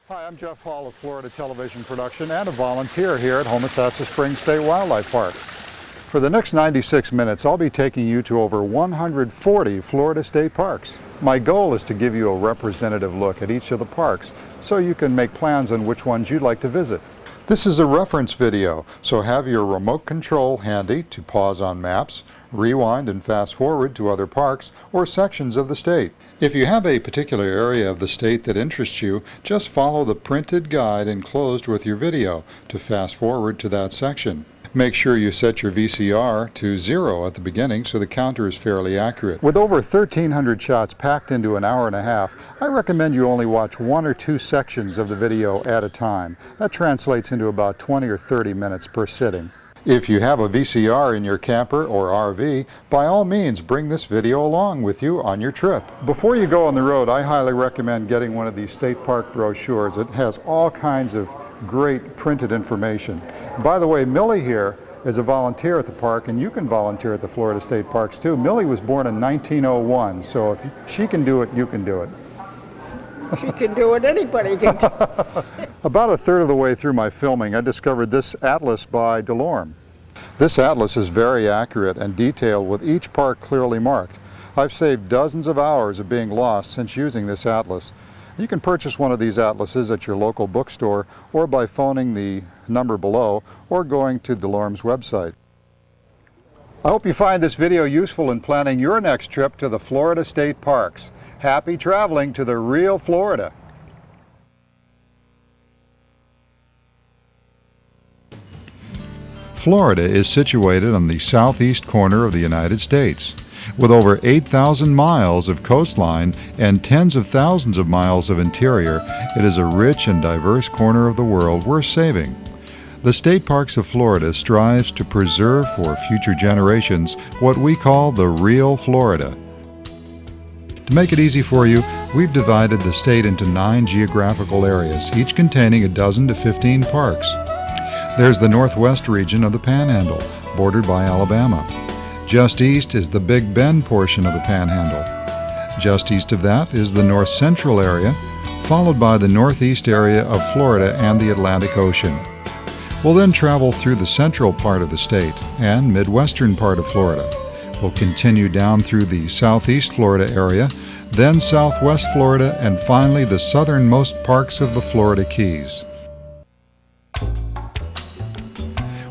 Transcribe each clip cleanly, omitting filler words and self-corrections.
Hi, I'm Jeff Hall of Florida Television Production and a volunteer here at Homosassa Springs State Wildlife Park. For the next 96 minutes, I'll be taking you to over 140 Florida state parks. My goal is to give you a representative look at each of the parks so you can make plans on which ones you'd like to visit. This is a reference video, so have your remote control handy to pause on maps, rewind and fast forward to other parks or sections of the state. If you have a particular area of the state that interests you, just follow the printed guide enclosed with your video to fast forward to that section. Make sure you set your VCR to 0 at the beginning so the counter is fairly accurate. With over 1,300 shots packed into an hour and a half, I recommend you only watch 1 or 2 sections of the video at a time. That translates into about 20 or 30 minutes per sitting. If you have a VCR in your camper or RV, by all means bring this video along with you on your trip. Before you go on the road, I highly recommend getting one of these state park brochures. It has all kinds of great printed information. By the way, Millie here is a volunteer at the park, and you can volunteer at the Florida State Parks too. Millie was born in 1901, so if she can do it, you can do it. She can do it, anybody can do it. About a third of the way through my filming, I discovered this atlas by Delorme. This atlas is very accurate and detailed with each park clearly marked. I've saved dozens of hours of being lost since using this atlas. You can purchase one of these atlases at your local bookstore or by phoning the number below or going to Delorme's website. I hope you find this video useful in planning your next trip to the Florida State Parks. Happy traveling to the real Florida. Florida is situated on the southeast corner of the United States. With over 8,000 miles of coastline and tens of thousands of miles of interior, it is a rich and diverse corner of the world worth saving. The State Parks of Florida strives to preserve for future generations what we call the real Florida. To make it easy for you, we've divided the state into 9 geographical areas, each containing a dozen to 15 parks. There's the northwest region of the Panhandle, bordered by Alabama. Just east is the Big Bend portion of the Panhandle. Just east of that is the north central area, followed by the northeast area of Florida and the Atlantic Ocean. We'll then travel through the central part of the state and midwestern part of Florida. We'll continue down through the southeast Florida area, then southwest Florida, and finally the southernmost parks of the Florida Keys.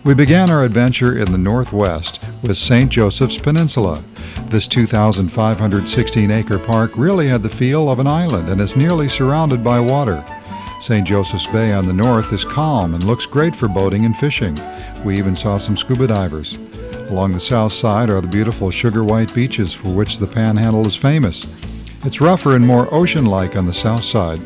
We began our adventure in the northwest with St. Joseph's Peninsula. This 2,516-acre park really had the feel of an island and is nearly surrounded by water. St. Joseph's Bay on the north is calm and looks great for boating and fishing. We even saw some scuba divers. Along the south side are the beautiful sugar white beaches for which the Panhandle is famous. It's rougher and more ocean-like on the south side.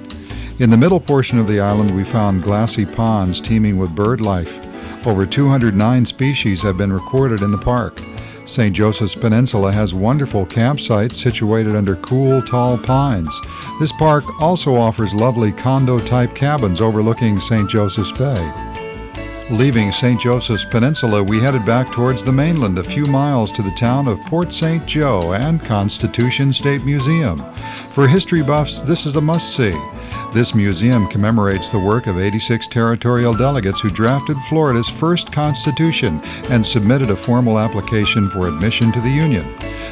In the middle portion of the island we found glassy ponds teeming with bird life. Over 209 species have been recorded in the park. St. Joseph's Peninsula has wonderful campsites situated under cool, tall pines. This park also offers lovely condo-type cabins overlooking St. Joseph's Bay. Leaving St. Joseph's Peninsula, we headed back towards the mainland a few miles to the town of Port St. Joe and Constitution State Museum. For history buffs, this is a must-see. This museum commemorates the work of 86 territorial delegates who drafted Florida's first Constitution and submitted a formal application for admission to the Union.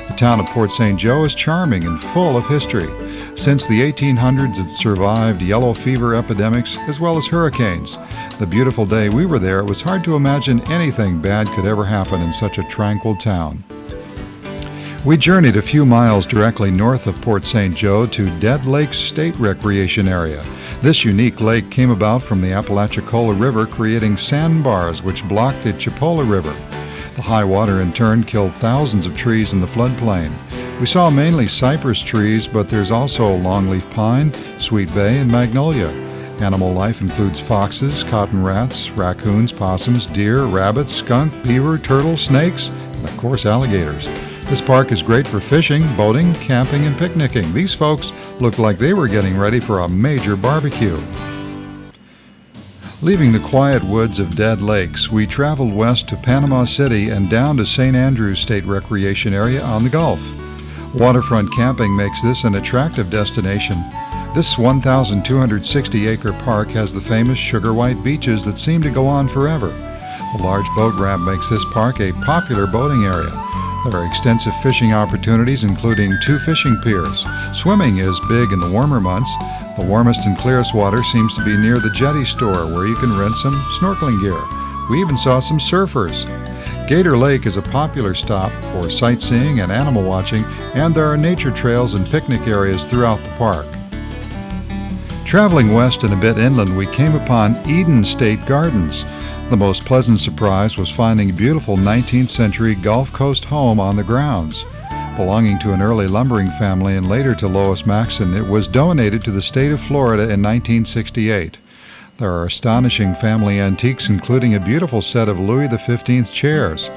The town of Port St. Joe is charming and full of history. Since the 1800s, it's survived yellow fever epidemics as well as hurricanes. The beautiful day we were there, it was hard to imagine anything bad could ever happen in such a tranquil town. We journeyed a few miles directly north of Port St. Joe to Dead Lake State Recreation Area. This unique lake came about from the Apalachicola River creating sandbars which blocked the Chipola River. The high water in turn killed thousands of trees in the floodplain. We saw mainly cypress trees, but there's also longleaf pine, sweet bay, and magnolia. Animal life includes foxes, cotton rats, raccoons, possums, deer, rabbits, skunk, beaver, turtle, snakes, and of course alligators. This park is great for fishing, boating, camping, and picnicking. These folks looked like they were getting ready for a major barbecue. Leaving the quiet woods of Dead Lakes, we traveled west to Panama City and down to St. Andrews State Recreation Area on the Gulf. Waterfront camping makes this an attractive destination. This 1,260-acre park has the famous sugar white beaches that seem to go on forever. A large boat ramp makes this park a popular boating area. There are extensive fishing opportunities, including 2 fishing piers. Swimming is big in the warmer months. The warmest and clearest water seems to be near the jetty store, where you can rent some snorkeling gear. We even saw some surfers. Gator Lake is a popular stop for sightseeing and animal watching, and there are nature trails and picnic areas throughout the park. Traveling west and a bit inland, we came upon Eden State Gardens. The most pleasant surprise was finding a beautiful 19th century Gulf Coast home on the grounds. Belonging to an early lumbering family and later to Lois Maxon, it was donated to the state of Florida in 1968. There are astonishing family antiques, including a beautiful set of Louis XV chairs.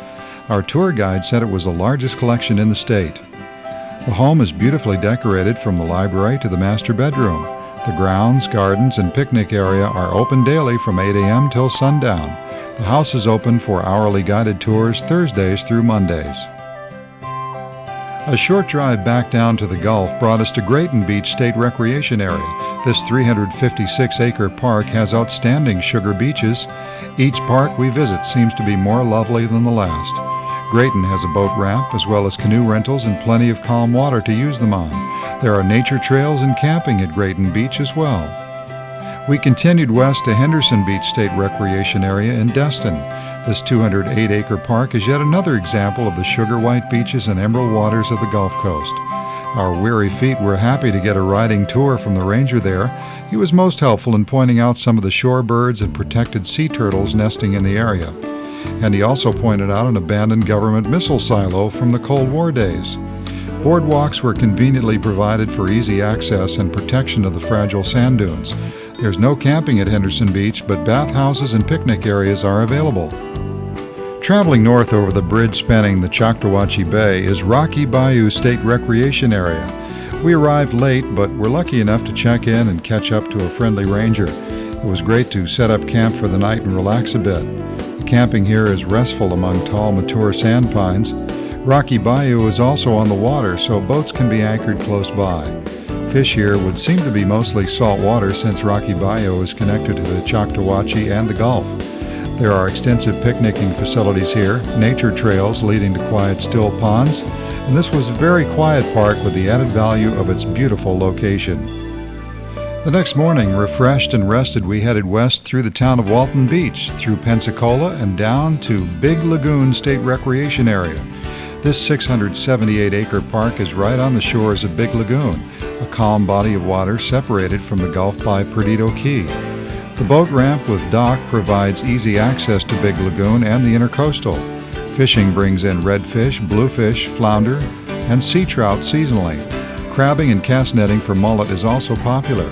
Our tour guide said it was the largest collection in the state. The home is beautifully decorated from the library to the master bedroom. The grounds, gardens, and picnic area are open daily from 8 a.m. till sundown. The house is open for hourly guided tours Thursdays through Mondays. A short drive back down to the Gulf brought us to Grayton Beach State Recreation Area. This 356-acre park has outstanding sugar beaches. Each park we visit seems to be more lovely than the last. Grayton has a boat ramp as well as canoe rentals and plenty of calm water to use them on. There are nature trails and camping at Grayton Beach as well. We continued west to Henderson Beach State Recreation Area in Destin. This 208-acre park is yet another example of the sugar white beaches and emerald waters of the Gulf Coast. Our weary feet were happy to get a riding tour from the ranger there. He was most helpful in pointing out some of the shorebirds and protected sea turtles nesting in the area. And he also pointed out an abandoned government missile silo from the Cold War days. Boardwalks were conveniently provided for easy access and protection of the fragile sand dunes. There's no camping at Henderson Beach, but bathhouses and picnic areas are available. Traveling north over the bridge spanning the Choctawhatchee Bay is Rocky Bayou State Recreation Area. We arrived late, but were lucky enough to check in and catch up to a friendly ranger. It was great to set up camp for the night and relax a bit. The camping here is restful among tall, mature sand pines. Rocky Bayou is also on the water, so boats can be anchored close by. Fish here would seem to be mostly salt water, since Rocky Bayou is connected to the Choctawhatchee and the Gulf. There are extensive picnicking facilities here, nature trails leading to quiet, still ponds, and this was a very quiet park with the added value of its beautiful location. The next morning, refreshed and rested, we headed west through the town of Walton Beach, through Pensacola, and down to Big Lagoon State Recreation Area. This 678-acre park is right on the shores of Big Lagoon, a calm body of water separated from the Gulf by Perdido Key. The boat ramp with dock provides easy access to Big Lagoon and the Intercoastal. Fishing brings in redfish, bluefish, flounder, and sea trout seasonally. Crabbing and cast netting for mullet is also popular.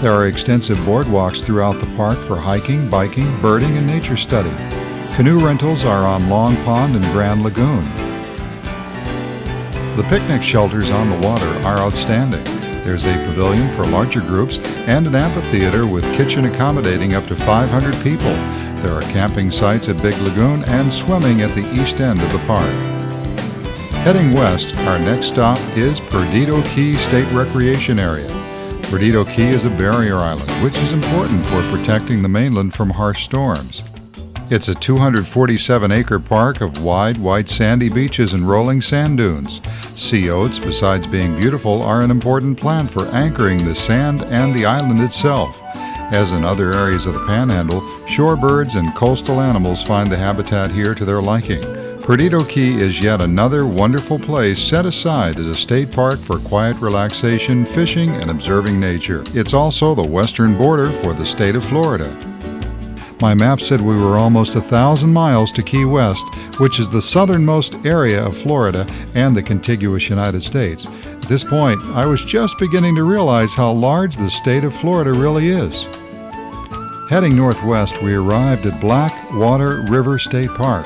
There are extensive boardwalks throughout the park for hiking, biking, birding, and nature study. Canoe rentals are on Long Pond and Grand Lagoon. The picnic shelters on the water are outstanding. There's a pavilion for larger groups and an amphitheater with kitchen accommodating up to 500 people. There are camping sites at Big Lagoon and swimming at the east end of the park. Heading west, our next stop is Perdido Key State Recreation Area. Perdido Key is a barrier island, which is important for protecting the mainland from harsh storms. It's a 247-acre park of wide, white sandy beaches and rolling sand dunes. Sea oats, besides being beautiful, are an important plant for anchoring the sand and the island itself. As in other areas of the Panhandle, shorebirds and coastal animals find the habitat here to their liking. Perdido Key is yet another wonderful place set aside as a state park for quiet relaxation, fishing, and observing nature. It's also the western border for the state of Florida. My map said we were almost 1,000 miles to Key West, which is the southernmost area of Florida and the contiguous United States. At this point, I was just beginning to realize how large the state of Florida really is. Heading northwest, we arrived at Blackwater River State Park.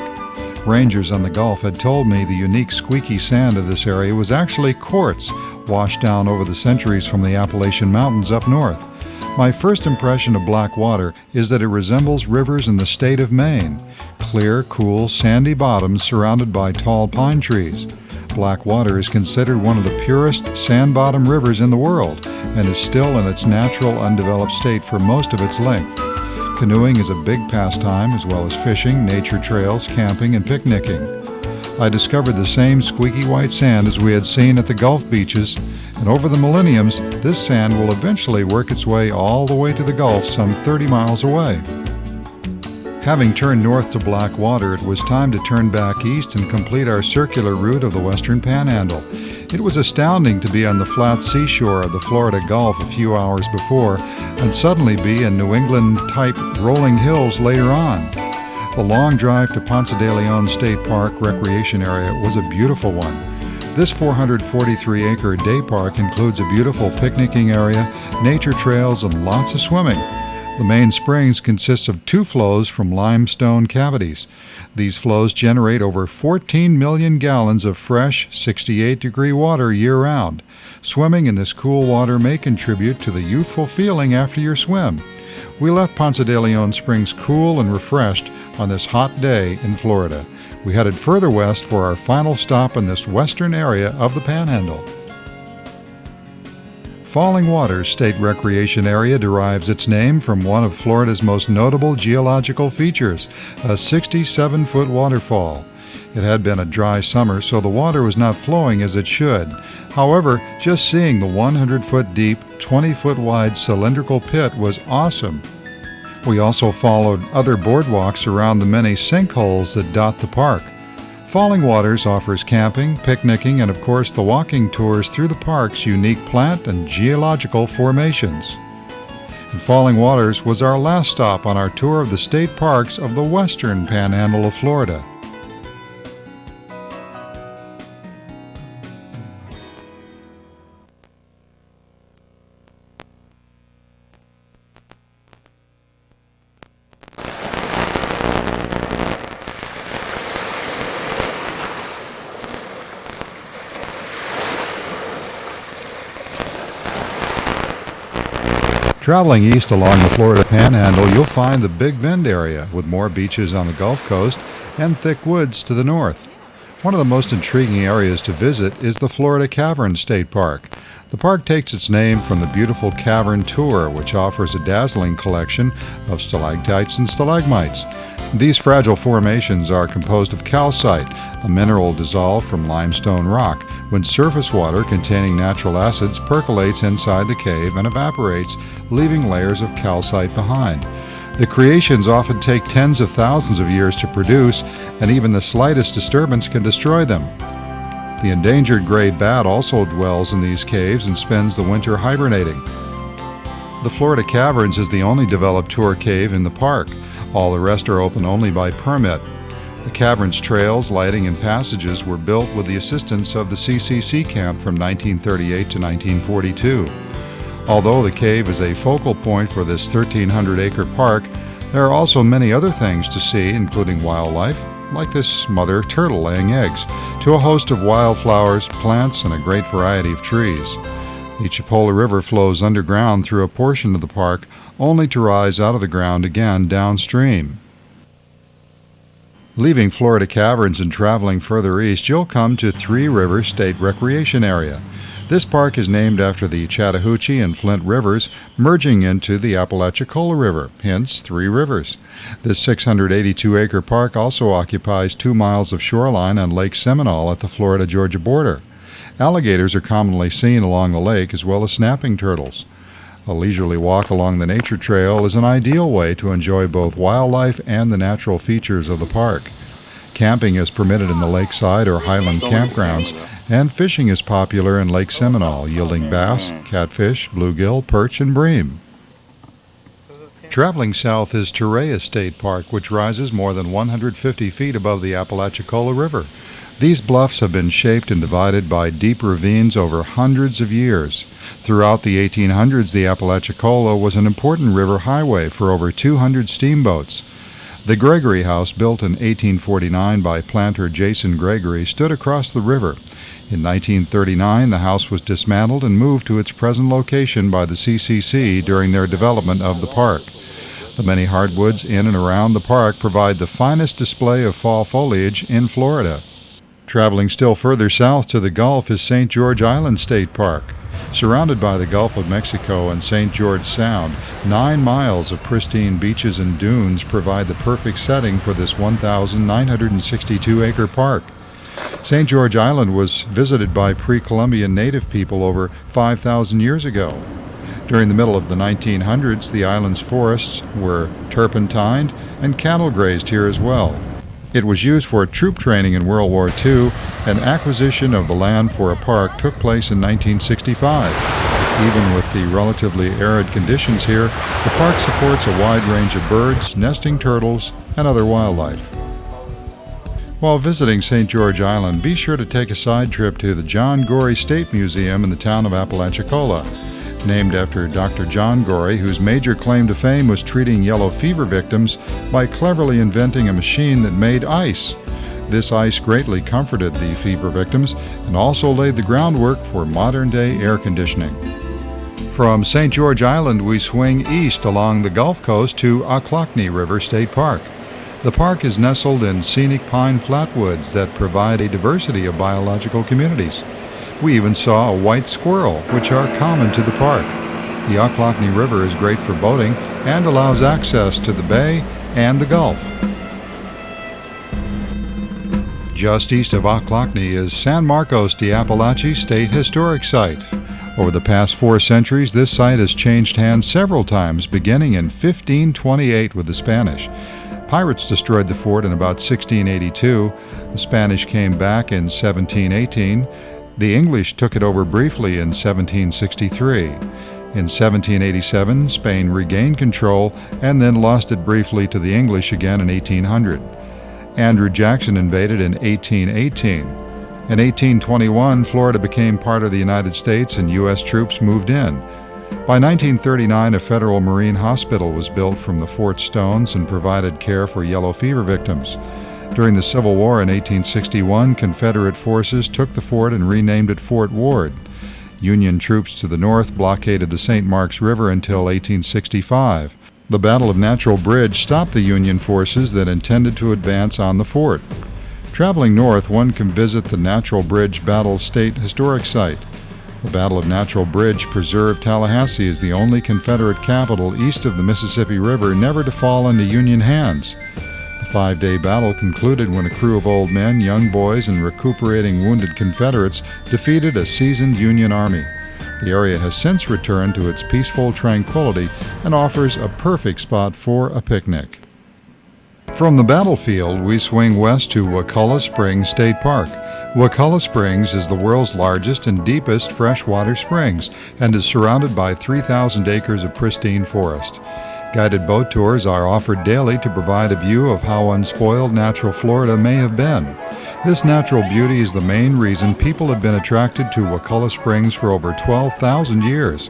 Rangers on the Gulf had told me the unique squeaky sand of this area was actually quartz washed down over the centuries from the Appalachian Mountains up north. My first impression of black water is that it resembles rivers in the state of Maine. Clear, cool, sandy bottoms surrounded by tall pine trees. Black water is considered one of the purest sand-bottom rivers in the world and is still in its natural undeveloped state for most of its length. Canoeing is a big pastime, as well as fishing, nature trails, camping, and picnicking. I discovered the same squeaky white sand as we had seen at the Gulf beaches, and over the millenniums, this sand will eventually work its way all the way to the Gulf some 30 miles away. Having turned north to Black Water, it was time to turn back east and complete our circular route of the Western Panhandle. It was astounding to be on the flat seashore of the Florida Gulf a few hours before and suddenly be in New England-type rolling hills later on. The long drive to Ponce de Leon State Park Recreation Area was a beautiful one. This 443-acre day park includes a beautiful picnicking area, nature trails, and lots of swimming. The main springs consist of 2 flows from limestone cavities. These flows generate over 14 million gallons of fresh, 68-degree water year-round. Swimming in this cool water may contribute to the youthful feeling after your swim. We left Ponce de Leon Springs cool and refreshed on this hot day in Florida. We headed further west for our final stop in this western area of the Panhandle. Falling Waters State Recreation Area derives its name from one of Florida's most notable geological features, a 67-foot waterfall. It had been a dry summer, so the water was not flowing as it should. However, just seeing the 100-foot deep, 20-foot wide cylindrical pit was awesome. We also followed other boardwalks around the many sinkholes that dot the park. Falling Waters offers camping, picnicking, and of course the walking tours through the park's unique plant and geological formations. And Falling Waters was our last stop on our tour of the state parks of the Western Panhandle of Florida. Traveling east along the Florida Panhandle, you'll find the Big Bend area with more beaches on the Gulf Coast and thick woods to the north. One of the most intriguing areas to visit is the Florida Cavern State Park. The park takes its name from the beautiful cavern tour, which offers a dazzling collection of stalactites and stalagmites. These fragile formations are composed of calcite, a mineral dissolved from limestone rock, when surface water containing natural acids percolates inside the cave and evaporates, leaving layers of calcite behind. The creations often take tens of thousands of years to produce, and even the slightest disturbance can destroy them. The endangered gray bat also dwells in these caves and spends the winter hibernating. The Florida Caverns is the only developed tour cave in the park. All the rest are open only by permit. The cavern's trails, lighting, and passages were built with the assistance of the CCC camp from 1938 to 1942. Although the cave is a focal point for this 1,300-acre park, there are also many other things to see, including wildlife, like this mother turtle laying eggs, to a host of wildflowers, plants, and a great variety of trees. The Chipola River flows underground through a portion of the park, only to rise out of the ground again downstream. Leaving Florida Caverns and traveling further east, you'll come to Three Rivers State Recreation Area. This park is named after the Chattahoochee and Flint Rivers merging into the Apalachicola River, hence Three Rivers. This 682-acre park also occupies 2 miles of shoreline on Lake Seminole at the Florida-Georgia border. Alligators are commonly seen along the lake, as well as snapping turtles. A leisurely walk along the nature trail is an ideal way to enjoy both wildlife and the natural features of the park. Camping is permitted in the lakeside or highland campgrounds, and fishing is popular in Lake Seminole, yielding bass, catfish, bluegill, perch, and bream. Traveling south is Torreya State Park, which rises more than 150 feet above the Apalachicola River. These bluffs have been shaped and divided by deep ravines over hundreds of years. Throughout the 1800s, the Apalachicola was an important river highway for over 200 steamboats. The Gregory House, built in 1849 by planter Jason Gregory, stood across the river. In 1939, the house was dismantled and moved to its present location by the CCC during their development of the park. The many hardwoods in and around the park provide the finest display of fall foliage in Florida. Traveling still further south to the Gulf is St. George Island State Park. Surrounded by the Gulf of Mexico and St. George Sound, 9 miles of pristine beaches and dunes provide the perfect setting for this 1,962-acre park. St. George Island was visited by pre-Columbian native people over 5,000 years ago. During the middle of the 1900s, the island's forests were turpentined and cattle grazed here as well. It was used for troop training in World War II, and acquisition of the land for a park took place in 1965. Even with the relatively arid conditions here, the park supports a wide range of birds, nesting turtles, and other wildlife. While visiting St. George Island, be sure to take a side trip to the John Gorey State Museum in the town of Apalachicola. Named after Dr. John Gorey, whose major claim to fame was treating yellow fever victims by cleverly inventing a machine that made ice. This ice greatly comforted the fever victims and also laid the groundwork for modern-day air conditioning. From St. George Island, we swing east along the Gulf Coast to Ochlockonee River State Park. The park is nestled in scenic pine flatwoods that provide a diversity of biological communities. We even saw a white squirrel, which are common to the park. The Ochlockonee River is great for boating and allows access to the bay and the Gulf. Just east of Ochlockonee is San Marcos de Apalache State Historic Site. Over the past 4 centuries, this site has changed hands several times, beginning in 1528 with the Spanish. Pirates destroyed the fort in about 1682. The Spanish came back in 1718. The English took it over briefly in 1763. In 1787, Spain regained control and then lost it briefly to the English again in 1800. Andrew Jackson invaded in 1818. In 1821, Florida became part of the United States and U.S. troops moved in. By 1939, a federal marine hospital was built from the fort stones and provided care for yellow fever victims. During the Civil War in 1861, Confederate forces took the fort and renamed it Fort Ward. Union troops to the north blockaded the St. Marks River until 1865. The Battle of Natural Bridge stopped the Union forces that intended to advance on the fort. Traveling north, one can visit the Natural Bridge Battle State Historic Site. The Battle of Natural Bridge preserved Tallahassee as the only Confederate capital east of the Mississippi River never to fall into Union hands. The 5-day battle concluded when a crew of old men, young boys, and recuperating wounded Confederates defeated a seasoned Union army. The area has since returned to its peaceful tranquility and offers a perfect spot for a picnic. From the battlefield, we swing west to Wakulla Springs State Park. Wakulla Springs is the world's largest and deepest freshwater springs and is surrounded by 3,000 acres of pristine forest. Guided boat tours are offered daily to provide a view of how unspoiled natural Florida may have been. This natural beauty is the main reason people have been attracted to Wakulla Springs for over 12,000 years.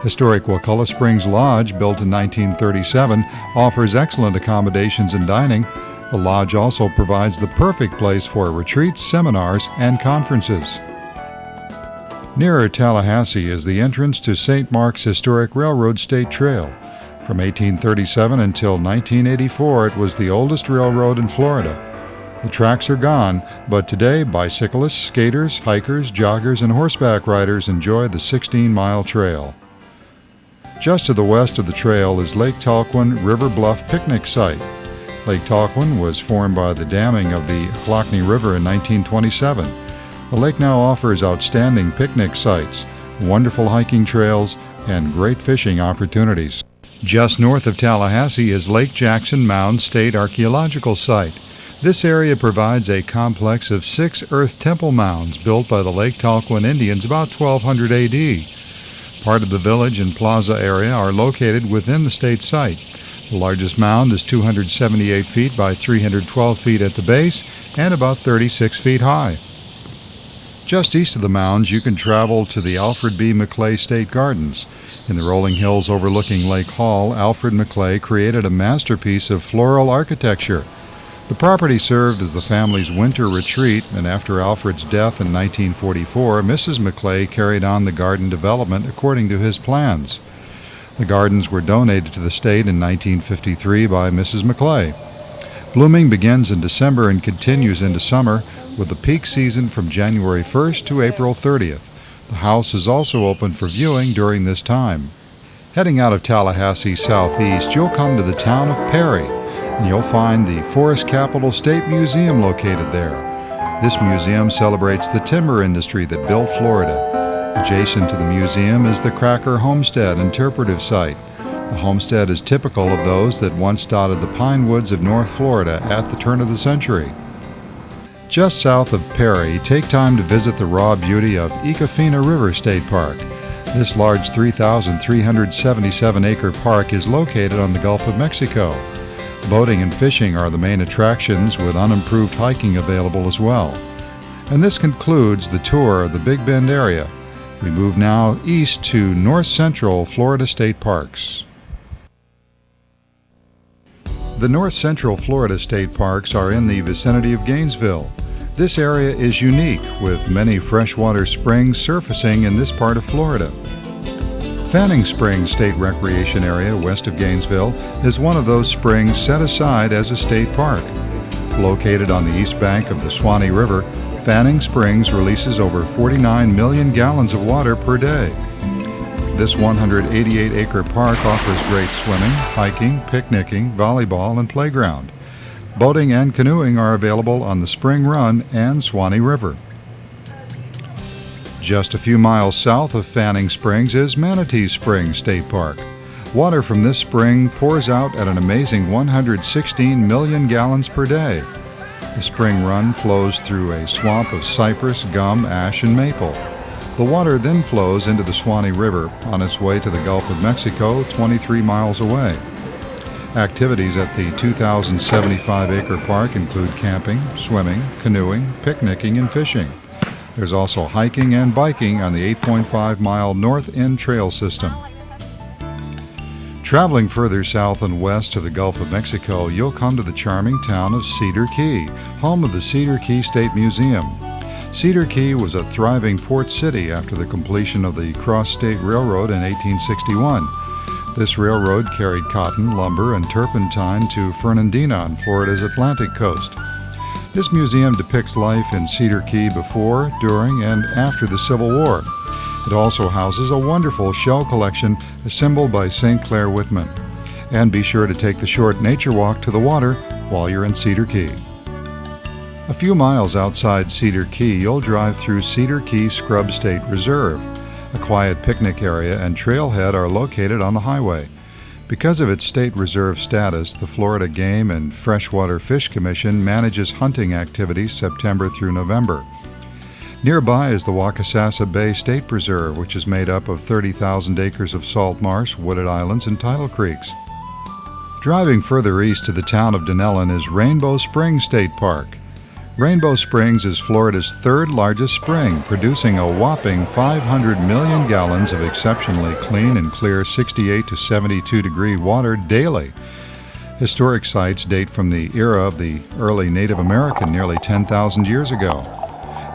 Historic Wakulla Springs Lodge, built in 1937, offers excellent accommodations and dining. The lodge also provides the perfect place for retreats, seminars, and conferences. Nearer Tallahassee is the entrance to St. Mark's Historic Railroad State Trail. From 1837 until 1984, it was the oldest railroad in Florida. The tracks are gone, but today bicyclists, skaters, hikers, joggers, and horseback riders enjoy the 16-mile trail. Just to the west of the trail is Lake Talquin River Bluff Picnic Site. Lake Talquin was formed by the damming of the Ochlockonee River in 1927. The lake now offers outstanding picnic sites, wonderful hiking trails, and great fishing opportunities. Just north of Tallahassee is Lake Jackson Mound State Archaeological Site. This area provides a complex of 6 earth temple mounds built by the Lake Talquin Indians about 1200 AD. Part of the village and plaza area are located within the state site. The largest mound is 278 feet by 312 feet at the base and about 36 feet high. Just east of the mounds, you can travel to the Alfred B. McClay State Gardens. In the rolling hills overlooking Lake Hall, Alfred McClay created a masterpiece of floral architecture. The property served as the family's winter retreat, and after Alfred's death in 1944, Mrs. Maclay carried on the garden development according to his plans. The gardens were donated to the state in 1953 by Mrs. Maclay. Blooming begins in December and continues into summer, with the peak season from January 1st to April 30th. The house is also open for viewing during this time. Heading out of Tallahassee southeast, you'll come to the town of Perry, and you'll find the Forest Capital State Museum located there. This museum celebrates the timber industry that built Florida. Adjacent to the museum is the Cracker Homestead interpretive site. The homestead is typical of those that once dotted the pine woods of North Florida at the turn of the century. Just south of Perry, take time to visit the raw beauty of Ecofina River State Park. This large 3,377-acre park is located on the Gulf of Mexico. Boating and fishing are the main attractions, with unimproved hiking available as well. And this concludes the tour of the Big Bend area. We move now east to north central Florida State Parks. The north central Florida State Parks are in the vicinity of Gainesville. This area is unique, with many freshwater springs surfacing in this part of Florida. Fanning Springs State Recreation Area west of Gainesville is one of those springs set aside as a state park. Located on the east bank of the Suwannee River, Fanning Springs releases over 49 million gallons of water per day. This 188-acre park offers great swimming, hiking, picnicking, volleyball, and playground. Boating and canoeing are available on the Spring Run and Suwannee River. Just a few miles south of Fanning Springs is Manatee Springs State Park. Water from this spring pours out at an amazing 116 million gallons per day. The Spring Run flows through a swamp of cypress, gum, ash, and maple. The water then flows into the Suwannee River on its way to the Gulf of Mexico, 23 miles away. Activities at the 2,075-acre park include camping, swimming, canoeing, picnicking, and fishing. There's also hiking and biking on the 8.5-mile North End Trail system. Traveling further south and west to the Gulf of Mexico, you'll come to the charming town of Cedar Key, home of the Cedar Key State Museum. Cedar Key was a thriving port city after the completion of the Cross-State Railroad in 1861. This railroad carried cotton, lumber, and turpentine to Fernandina on Florida's Atlantic coast. This museum depicts life in Cedar Key before, during, and after the Civil War. It also houses a wonderful shell collection assembled by St. Clair Whitman. And be sure to take the short nature walk to the water while you're in Cedar Key. A few miles outside Cedar Key, you'll drive through Cedar Key Scrub State Reserve. A quiet picnic area and trailhead are located on the highway. Because of its state reserve status, the Florida Game and Freshwater Fish Commission manages hunting activities September through November. Nearby is the Wakasasa Bay State Preserve, which is made up of 30,000 acres of salt marsh, wooded islands, and tidal creeks. Driving further east to the town of Dunellen is Rainbow Springs State Park. Rainbow Springs is Florida's third largest spring, producing a whopping 500 million gallons of exceptionally clean and clear 68 to 72 degree water daily. Historic sites date from the era of the early Native American, nearly 10,000 years ago.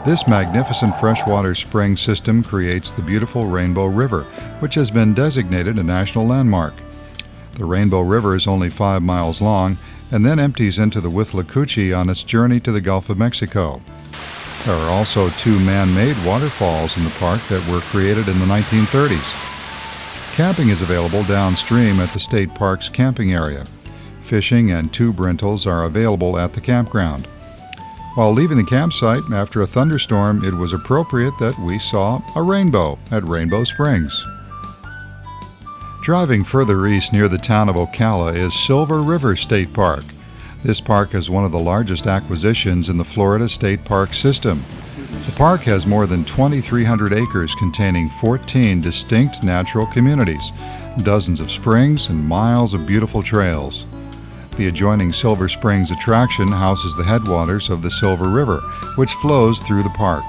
This magnificent freshwater spring system creates the beautiful Rainbow River, which has been designated a national landmark. The Rainbow River is only 5 miles long and then empties into the Withlacoochee on its journey to the Gulf of Mexico. There are also 2 man-made waterfalls in the park that were created in the 1930s. Camping is available downstream at the state park's camping area. Fishing and tube rentals are available at the campground. While leaving the campsite after a thunderstorm, it was appropriate that we saw a rainbow at Rainbow Springs. Driving further east near the town of Ocala is Silver River State Park. This park is one of the largest acquisitions in the Florida State Park system. The park has more than 2,300 acres containing 14 distinct natural communities, dozens of springs, and miles of beautiful trails. The adjoining Silver Springs attraction houses the headwaters of the Silver River, which flows through the park.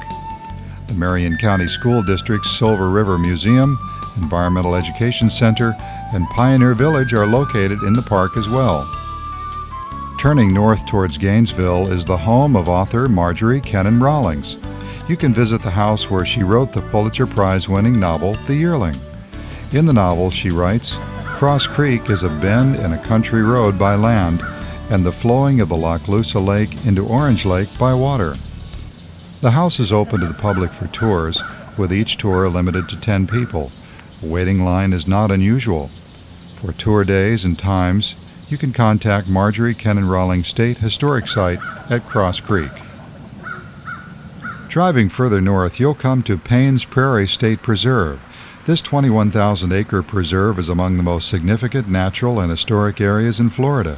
The Marion County School District's Silver River Museum, Environmental Education Center, and Pioneer Village are located in the park as well. Turning north towards Gainesville is the home of author Marjorie Kennan Rawlings. You can visit the house where she wrote the Pulitzer Prize-winning novel, The Yearling. In the novel, she writes, "Cross Creek is a bend in a country road by land, and the flowing of the Lochloosa Lake into Orange Lake by water." The house is open to the public for tours, with each tour limited to 10 people. A waiting line is not unusual. For tour days and times, you can contact Marjorie Kennan Rawlings State Historic Site at Cross Creek. Driving further north, you'll come to Paynes Prairie State Preserve. This 21,000-acre preserve is among the most significant natural and historic areas in Florida.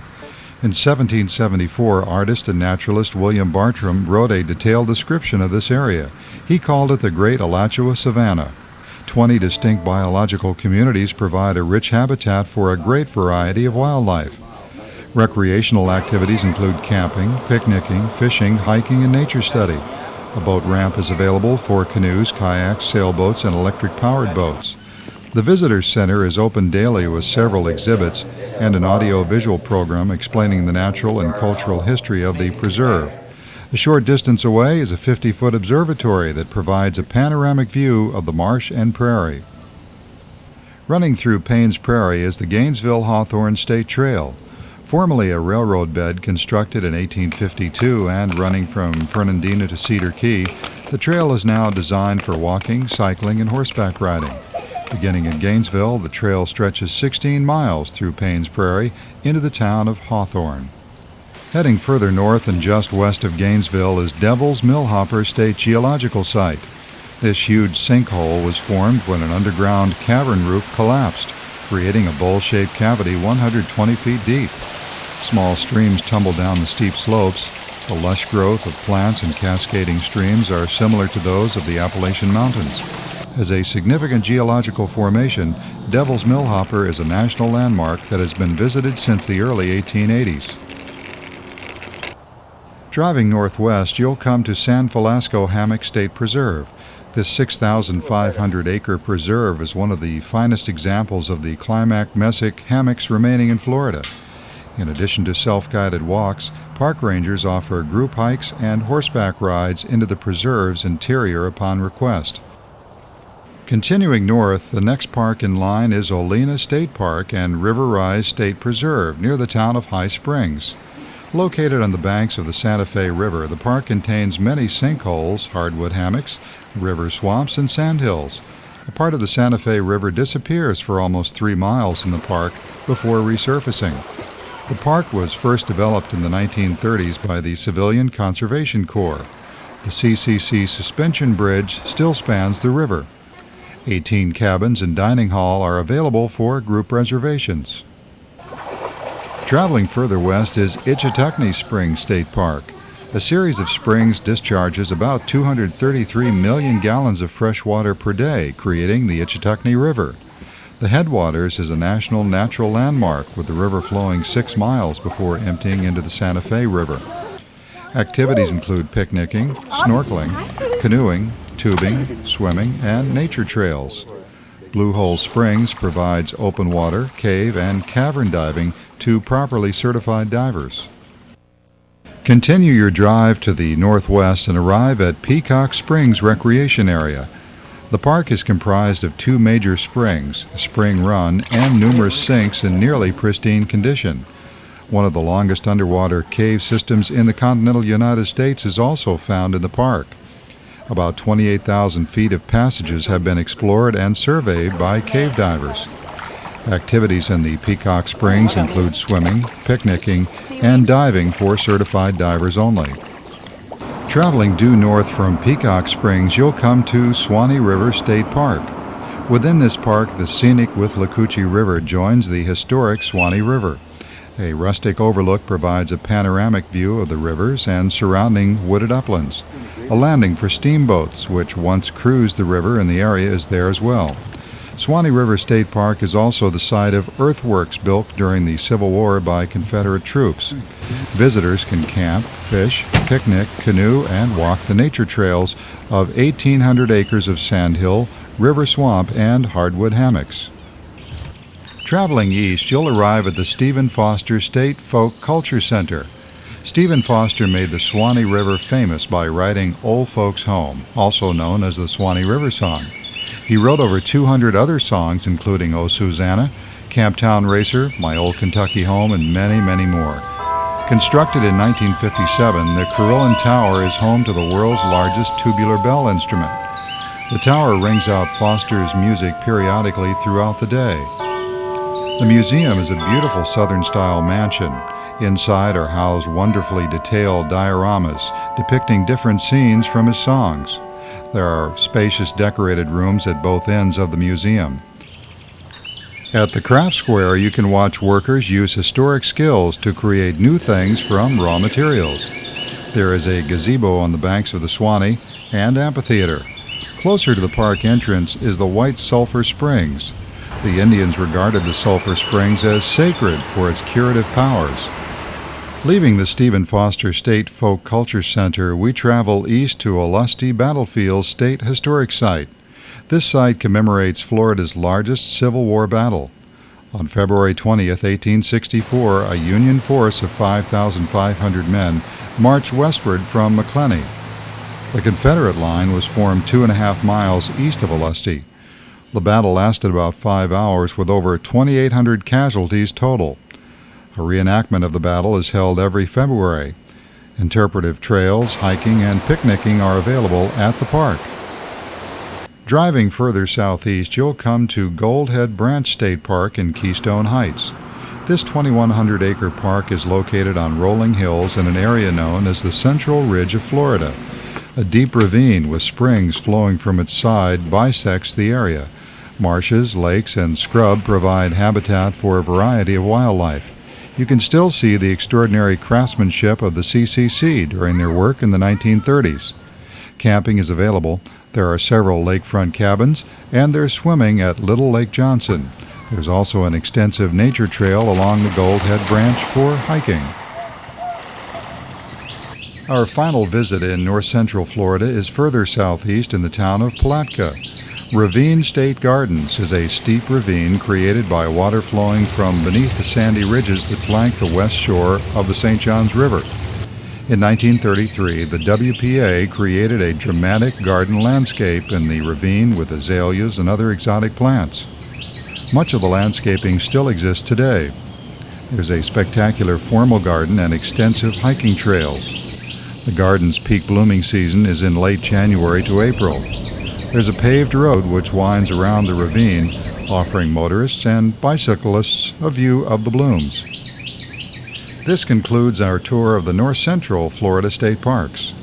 In 1774, artist and naturalist William Bartram wrote a detailed description of this area. He called it the Great Alachua Savanna. 20 distinct biological communities provide a rich habitat for a great variety of wildlife. Recreational activities include camping, picnicking, fishing, hiking, and nature study. A boat ramp is available for canoes, kayaks, sailboats, and electric-powered boats. The Visitors Center is open daily with several exhibits and an audio-visual program explaining the natural and cultural history of the preserve. A short distance away is a 50-foot observatory that provides a panoramic view of the marsh and prairie. Running through Paynes Prairie is the Gainesville-Hawthorne State Trail. Formerly a railroad bed constructed in 1852 and running from Fernandina to Cedar Key, the trail is now designed for walking, cycling, and horseback riding. Beginning in Gainesville, the trail stretches 16 miles through Paynes Prairie into the town of Hawthorne. Heading further north and just west of Gainesville is Devil's Millhopper State Geological Site. This huge sinkhole was formed when an underground cavern roof collapsed, creating a bowl-shaped cavity 120 feet deep. Small streams tumble down the steep slopes. The lush growth of plants and cascading streams are similar to those of the Appalachian Mountains. As a significant geological formation, Devil's Millhopper is a national landmark that has been visited since the early 1880s. Driving northwest, you'll come to San Falasco Hammock State Preserve. This 6,500-acre preserve is one of the finest examples of the Climax Mesic hammocks remaining in Florida. In addition to self-guided walks, park rangers offer group hikes and horseback rides into the preserve's interior upon request. Continuing north, the next park in line is Olena State Park and River Rise State Preserve near the town of High Springs. Located on the banks of the Santa Fe River, the park contains many sinkholes, hardwood hammocks, river swamps, and sandhills. A part of the Santa Fe River disappears for almost 3 miles in the park before resurfacing. The park was first developed in the 1930s by the Civilian Conservation Corps. The CCC suspension bridge still spans the river. 18 cabins and dining hall are available for group reservations. Traveling further west is Ichetucknee Springs State Park. A series of springs discharges about 233 million gallons of fresh water per day, creating the Ichetucknee River. The headwaters is a national natural landmark, with the river flowing 6 miles before emptying into the Santa Fe River. Activities include picnicking, snorkeling, canoeing, tubing, swimming, and nature trails. Blue Hole Springs provides open water, cave, and cavern diving to properly certified divers. Continue your drive to the northwest and arrive at Peacock Springs Recreation Area. The park is comprised of 2 major springs, a spring run, and numerous sinks in nearly pristine condition. One of the longest underwater cave systems in the continental United States is also found in the park. About 28,000 feet of passages have been explored and surveyed by cave divers. Activities in the Peacock Springs include swimming, picnicking, and diving for certified divers only. Traveling due north from Peacock Springs, you'll come to Swanee River State Park. Within this park, the scenic Withlacoochee River joins the historic Swanee River. A rustic overlook provides a panoramic view of the rivers and surrounding wooded uplands. A landing for steamboats, which once cruised the river in the area, is there as well. Swanee River State Park is also the site of earthworks built during the Civil War by Confederate troops. Visitors can camp, fish, picnic, canoe, and walk the nature trails of 1,800 acres of sandhill, river swamp, and hardwood hammocks. Traveling east, you'll arrive at the Stephen Foster State Folk Culture Center. Stephen Foster made the Swanee River famous by writing Old Folks Home, also known as the Swanee River Song. He wrote over 200 other songs, including O Susanna, Camptown Racer, My Old Kentucky Home, and many, many more. Constructed in 1957, the Carillon Tower is home to the world's largest tubular bell instrument. The tower rings out Foster's music periodically throughout the day. The museum is a beautiful Southern-style mansion. Inside are housed wonderfully detailed dioramas depicting different scenes from his songs. There are spacious decorated rooms at both ends of the museum. At the craft square, you can watch workers use historic skills to create new things from raw materials. There is a gazebo on the banks of the Swanee and amphitheater. Closer to the park entrance is the White Sulphur Springs. The Indians regarded the sulphur springs as sacred for its curative powers. Leaving the Stephen Foster State Folk Culture Center, we travel east to Olustee Battlefield State Historic Site. This site commemorates Florida's largest Civil War battle. On February 20, 1864, a Union force of 5,500 men marched westward from McClenny. The Confederate line was formed 2.5 miles east of Olustee. The battle lasted about 5 hours with over 2,800 casualties total. A reenactment of the battle is held every February. Interpretive trails, hiking, and picnicking are available at the park. Driving further southeast, you'll come to Goldhead Branch State Park in Keystone Heights. This 2,100-acre park is located on rolling hills in an area known as the Central Ridge of Florida. A deep ravine with springs flowing from its side bisects the area. Marshes, lakes, and scrub provide habitat for a variety of wildlife. You can still see the extraordinary craftsmanship of the CCC during their work in the 1930s. Camping is available. There are several lakefront cabins, and there's swimming at Little Lake Johnson. There's also an extensive nature trail along the Goldhead Branch for hiking. Our final visit in north central Florida is further southeast in the town of Palatka. Ravine State Gardens is a steep ravine created by water flowing from beneath the sandy ridges that flank the west shore of the St. Johns River. In 1933, the WPA created a dramatic garden landscape in the ravine with azaleas and other exotic plants. Much of the landscaping still exists today. There's a spectacular formal garden and extensive hiking trails. The garden's peak blooming season is in late January to April. There's a paved road which winds around the ravine, offering motorists and bicyclists a view of the blooms. This concludes our tour of the north central Florida state parks.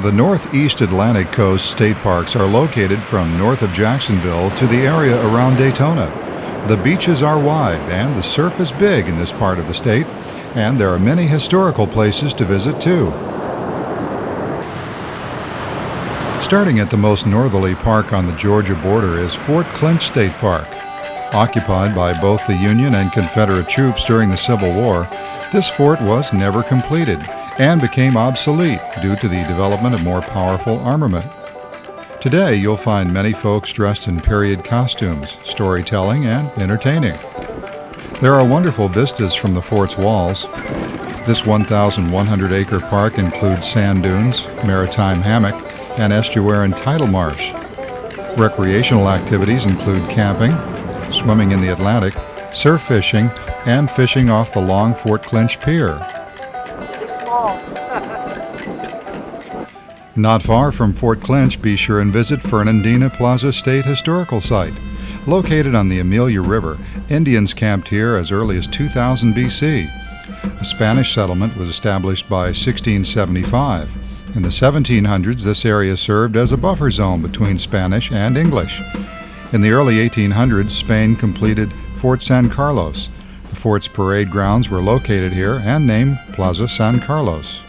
The northeast Atlantic coast state parks are located from north of Jacksonville to the area around Daytona. The beaches are wide and the surf is big in this part of the state, and there are many historical places to visit too. Starting at the most northerly park on the Georgia border is Fort Clinch State Park. Occupied by both the Union and Confederate troops during the Civil War, this fort was never completed and became obsolete due to the development of more powerful armament. Today, you'll find many folks dressed in period costumes, storytelling, and entertaining. There are wonderful vistas from the fort's walls. This 1,100-acre park includes sand dunes, maritime hammock, and estuarine tidal marsh. Recreational activities include camping, swimming in the Atlantic, surf fishing, and fishing off the long Fort Clinch Pier. Not far from Fort Clinch, be sure and visit Fernandina Plaza State Historical Site. Located on the Amelia River, Indians camped here as early as 2000 BC. A Spanish settlement was established by 1675. In the 1700s, this area served as a buffer zone between Spanish and English. In the early 1800s, Spain completed Fort San Carlos. The fort's parade grounds were located here and named Plaza San Carlos.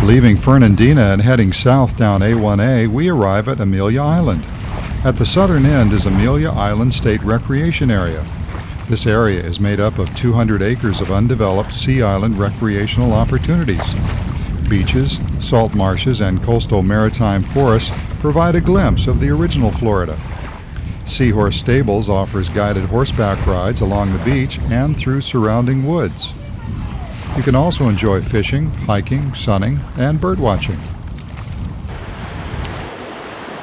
Leaving Fernandina and heading south down A1A, we arrive at Amelia Island. At the southern end is Amelia Island State Recreation Area. This area is made up of 200 acres of undeveloped sea island recreational opportunities. Beaches, salt marshes, and coastal maritime forests provide a glimpse of the original Florida. Seahorse Stables offers guided horseback rides along the beach and through surrounding woods. You can also enjoy fishing, hiking, sunning, and birdwatching.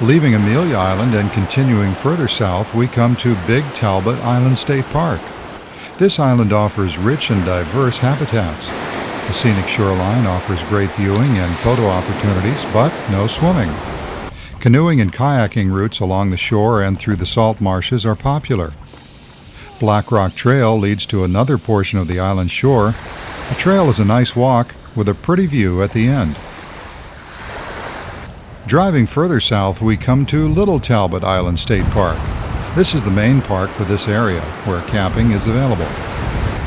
Leaving Amelia Island and continuing further south, we come to Big Talbot Island State Park. This island offers rich and diverse habitats. The scenic shoreline offers great viewing and photo opportunities, but no swimming. Canoeing and kayaking routes along the shore and through the salt marshes are popular. Black Rock Trail leads to another portion of the island shore. The trail is a nice walk with a pretty view at the end. Driving further south, we come to Little Talbot Island State Park. This is the main park for this area, where camping is available.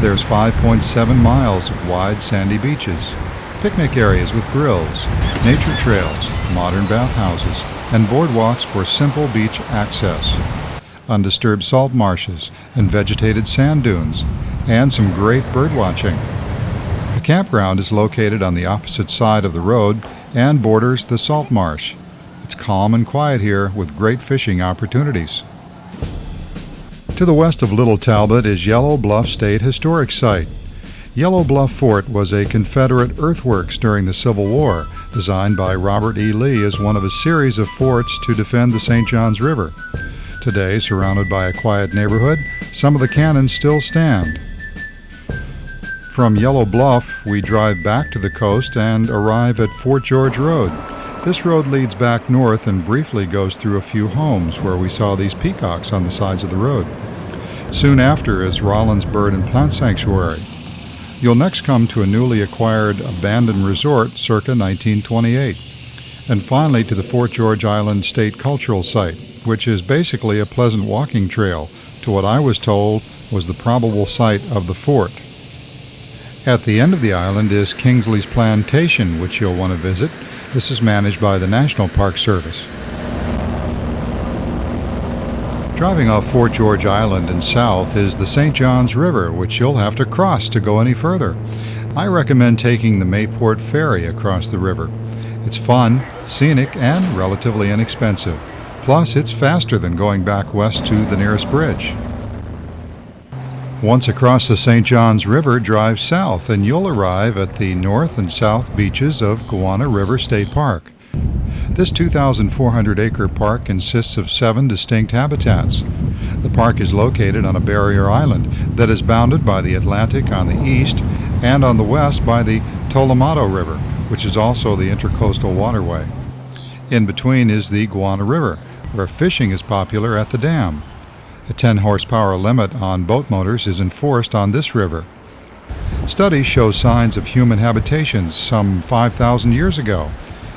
There's 5.7 miles of wide sandy beaches, picnic areas with grills, nature trails, modern bathhouses, and boardwalks for simple beach access, undisturbed salt marshes and vegetated sand dunes, and some great bird watching. The campground is located on the opposite side of the road and borders the salt marsh. It's calm and quiet here with great fishing opportunities. To the west of Little Talbot is Yellow Bluff State Historic Site. Yellow Bluff Fort was a Confederate earthworks during the Civil War, designed by Robert E. Lee as one of a series of forts to defend the St. Johns River. Today, surrounded by a quiet neighborhood, some of the cannons still stand. From Yellow Bluff, we drive back to the coast and arrive at Fort George Road. This road leads back north and briefly goes through a few homes where we saw these peacocks on the sides of the road. Soon after is Rollins Bird and Plant Sanctuary. You'll next come to a newly acquired abandoned resort circa 1928. And finally to the Fort George Island State Cultural Site, which is basically a pleasant walking trail to what I was told was the probable site of the fort. At the end of the island is Kingsley's Plantation, which you'll want to visit. This is managed by the National Park Service. Driving off Fort George Island and south is the St. Johns River, which you'll have to cross to go any further. I recommend taking the Mayport Ferry across the river. It's fun, scenic, and relatively inexpensive. Plus, it's faster than going back west to the nearest bridge. Once across the St. Johns River, drive south and you'll arrive at the north and south beaches of Gowanna River State Park. This 2,400-acre park consists of 7 distinct habitats. The park is located on a barrier island that is bounded by the Atlantic on the east and on the west by the Tolomato River, which is also the intercoastal waterway. In between is the Gowanna River, where fishing is popular at the dam. A 10-horsepower limit on boat motors is enforced on this river. Studies show signs of human habitations some 5,000 years ago.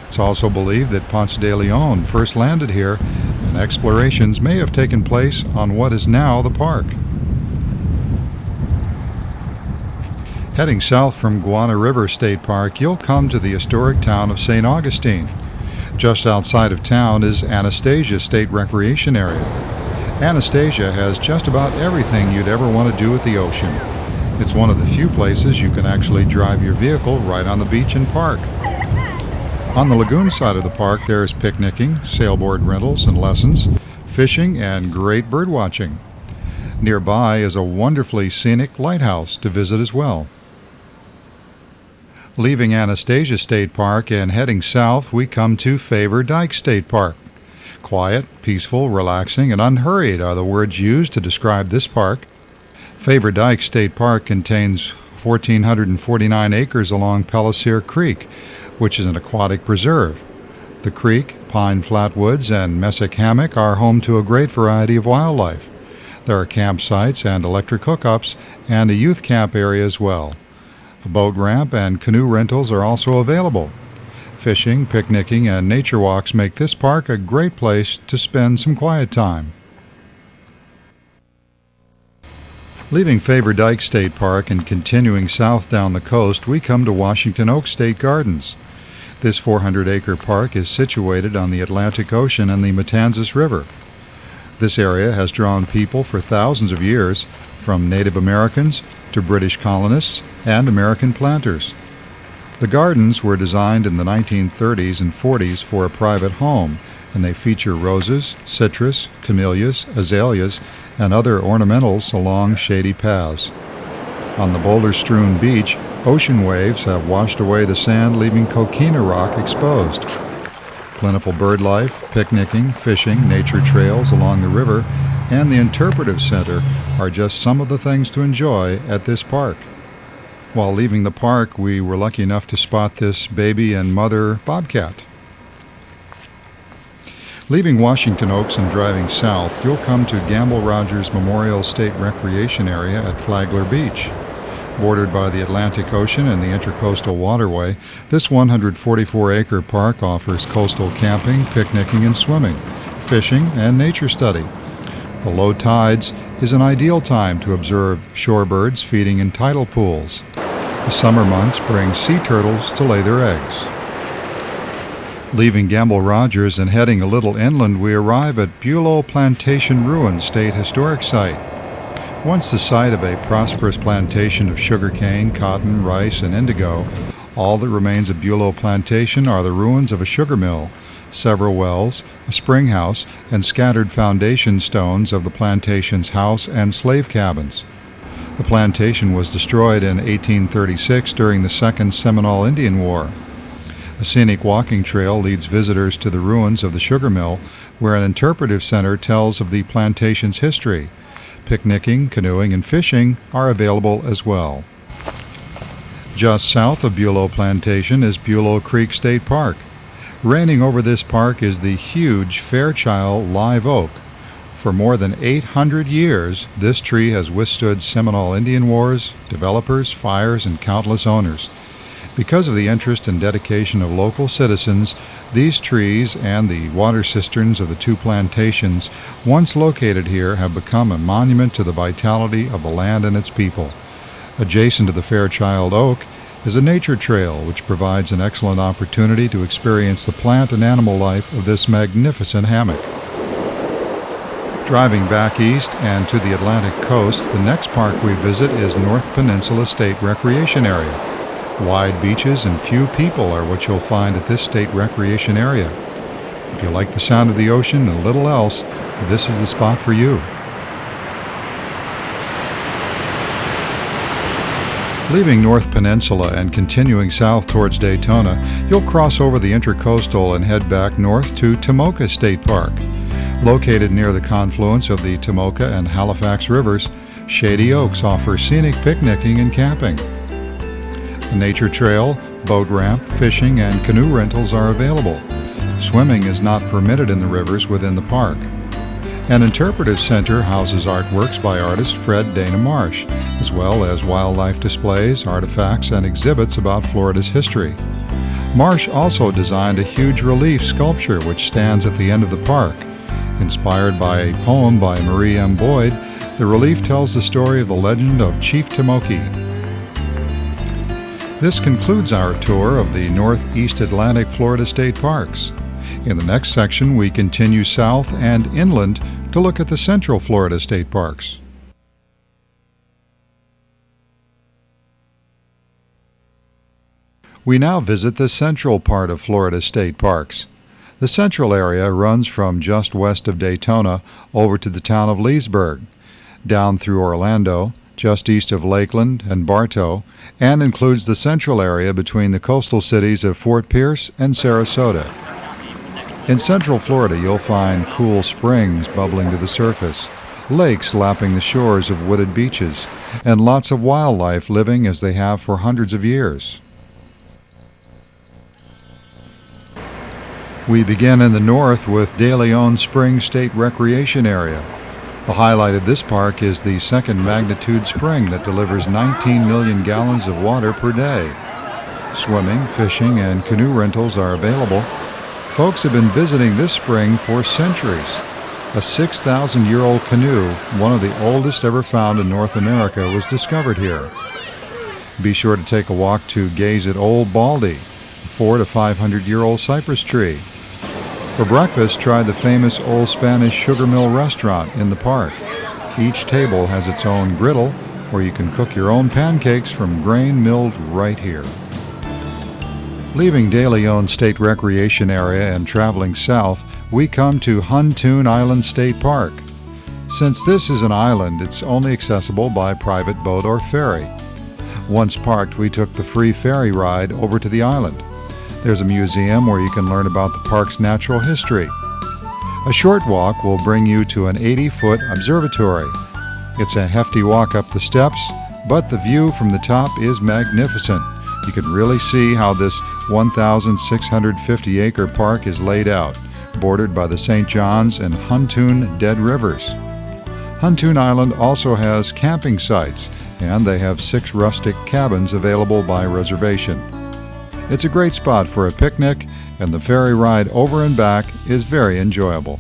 It's also believed that Ponce de Leon first landed here, and explorations may have taken place on what is now the park. Heading south from Gowanna River State Park, you'll come to the historic town of St. Augustine. Just outside of town is Anastasia State Recreation Area. Anastasia has just about everything you'd ever want to do at the ocean. It's one of the few places you can actually drive your vehicle right on the beach and park. On the lagoon side of the park, there is picnicking, sailboard rentals and lessons, fishing, and great bird watching. Nearby is a wonderfully scenic lighthouse to visit as well. Leaving Anastasia State Park and heading south, we come to Favor Dike State Park. Quiet, peaceful, relaxing, and unhurried are the words used to describe this park. Favor Dike State Park contains 1,449 acres along Pellissier Creek, which is an aquatic preserve. The creek, pine flatwoods, and mesic hammock are home to a great variety of wildlife. There are campsites and electric hookups, and a youth camp area as well. A boat ramp and canoe rentals are also available. Fishing, picnicking, and nature walks make this park a great place to spend some quiet time. Leaving Favor Dike State Park and continuing south down the coast, we come to Washington Oak State Gardens. This 400-acre park is situated on the Atlantic Ocean and the Matanzas River. This area has drawn people for thousands of years, from Native Americans to British colonists and American planters. The gardens were designed in the 1930s and 40s for a private home, and they feature roses, citrus, camellias, azaleas, and other ornamentals along shady paths. On the boulder-strewn beach, ocean waves have washed away the sand, leaving coquina rock exposed. Plentiful bird life, picnicking, fishing, nature trails along the river, and the interpretive center are just some of the things to enjoy at this park. While leaving the park, we were lucky enough to spot this baby and mother bobcat. Leaving Washington Oaks and driving south, you'll come to Gamble Rogers Memorial State Recreation Area at Flagler Beach. Bordered by the Atlantic Ocean and the Intercoastal Waterway, this 144-acre park offers coastal camping, picnicking, and swimming, fishing, and nature study. The low tides is an ideal time to observe shorebirds feeding in tidal pools. The summer months bring sea turtles to lay their eggs. Leaving Gamble Rogers and heading a little inland, we arrive at Bulow Plantation Ruins State Historic Site. Once the site of a prosperous plantation of sugarcane, cotton, rice, and indigo, all that remains of Bulow Plantation are the ruins of a sugar mill, several wells, a spring house, and scattered foundation stones of the plantation's house and slave cabins. The plantation was destroyed in 1836 during the Second Seminole Indian War. A scenic walking trail leads visitors to the ruins of the sugar mill, where an interpretive center tells of the plantation's history. Picnicking, canoeing, and fishing are available as well. Just south of Bulow Plantation is Bulow Creek State Park. Reigning over this park is the huge Fairchild live oak. For more than 800 years, this tree has withstood Seminole Indian Wars, developers, fires, and countless owners. Because of the interest and dedication of local citizens, these trees and the water cisterns of the two plantations once located here have become a monument to the vitality of the land and its people. Adjacent to the Fairchild Oak is a nature trail which provides an excellent opportunity to experience the plant and animal life of this magnificent hammock. Driving back east and to the Atlantic coast, the next park we visit is North Peninsula State Recreation Area. Wide beaches and few people are what you'll find at this state recreation area. If you like the sound of the ocean and little else, this is the spot for you. Leaving North Peninsula and continuing south towards Daytona, you'll cross over the Intercoastal and head back north to Tomoka State Park. Located near the confluence of the Tomoka and Halifax rivers, Shady Oaks offers scenic picnicking and camping. A nature trail, boat ramp, fishing, and canoe rentals are available. Swimming is not permitted in the rivers within the park. An interpretive center houses artworks by artist Fred Dana Marsh, as well as wildlife displays, artifacts, and exhibits about Florida's history. Marsh also designed a huge relief sculpture which stands at the end of the park. Inspired by a poem by Marie M. Boyd, the relief tells the story of the legend of Chief Tomoki. This concludes our tour of the Northeast Atlantic Florida State Parks. In the next section, we continue south and inland to look at the Central Florida State Parks. We now visit the central part of Florida State Parks. The central area runs from just west of Daytona over to the town of Leesburg, down through Orlando, just east of Lakeland and Bartow, and includes the central area between the coastal cities of Fort Pierce and Sarasota. In Central Florida, you'll find cool springs bubbling to the surface, lakes lapping the shores of wooded beaches, and lots of wildlife living as they have for hundreds of years. We begin in the north with De Leon Springs State Recreation Area. The highlight of this park is the second magnitude spring that delivers 19 million gallons of water per day. Swimming, fishing, and canoe rentals are available. Folks have been visiting this spring for centuries. A 6,000-year-old canoe, one of the oldest ever found in North America, was discovered here. Be sure to take a walk to gaze at Old Baldy, a 400 to 500-year-old cypress tree. For breakfast, try the famous Old Spanish Sugar Mill restaurant in the park. Each table has its own griddle where you can cook your own pancakes from grain milled right here. Leaving De Leon State Recreation Area and traveling south, we come to Huntoon Island State Park. Since this is an island, it's only accessible by private boat or ferry. Once parked, we took the free ferry ride over to the island. There's a museum where you can learn about the park's natural history. A short walk will bring you to an 80-foot observatory. It's a hefty walk up the steps, but the view from the top is magnificent. You can really see how this 1,650-acre park is laid out, bordered by the St. Johns and Huntoon Dead Rivers. Huntoon Island also has camping sites, and they have 6 rustic cabins available by reservation. It's a great spot for a picnic, and the ferry ride over and back is very enjoyable.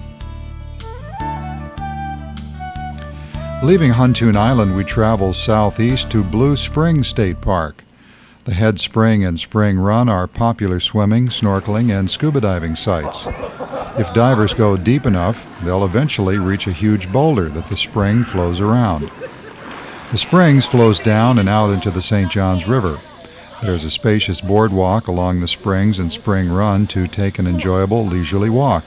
Leaving Huntoon Island, we travel southeast to Blue Spring State Park. The Head Spring and Spring Run are popular swimming, snorkeling, and scuba diving sites. If divers go deep enough, they'll eventually reach a huge boulder that the spring flows around. The Springs flows down and out into the St. Johns River. There's a spacious boardwalk along the Springs and Spring Run to take an enjoyable, leisurely walk.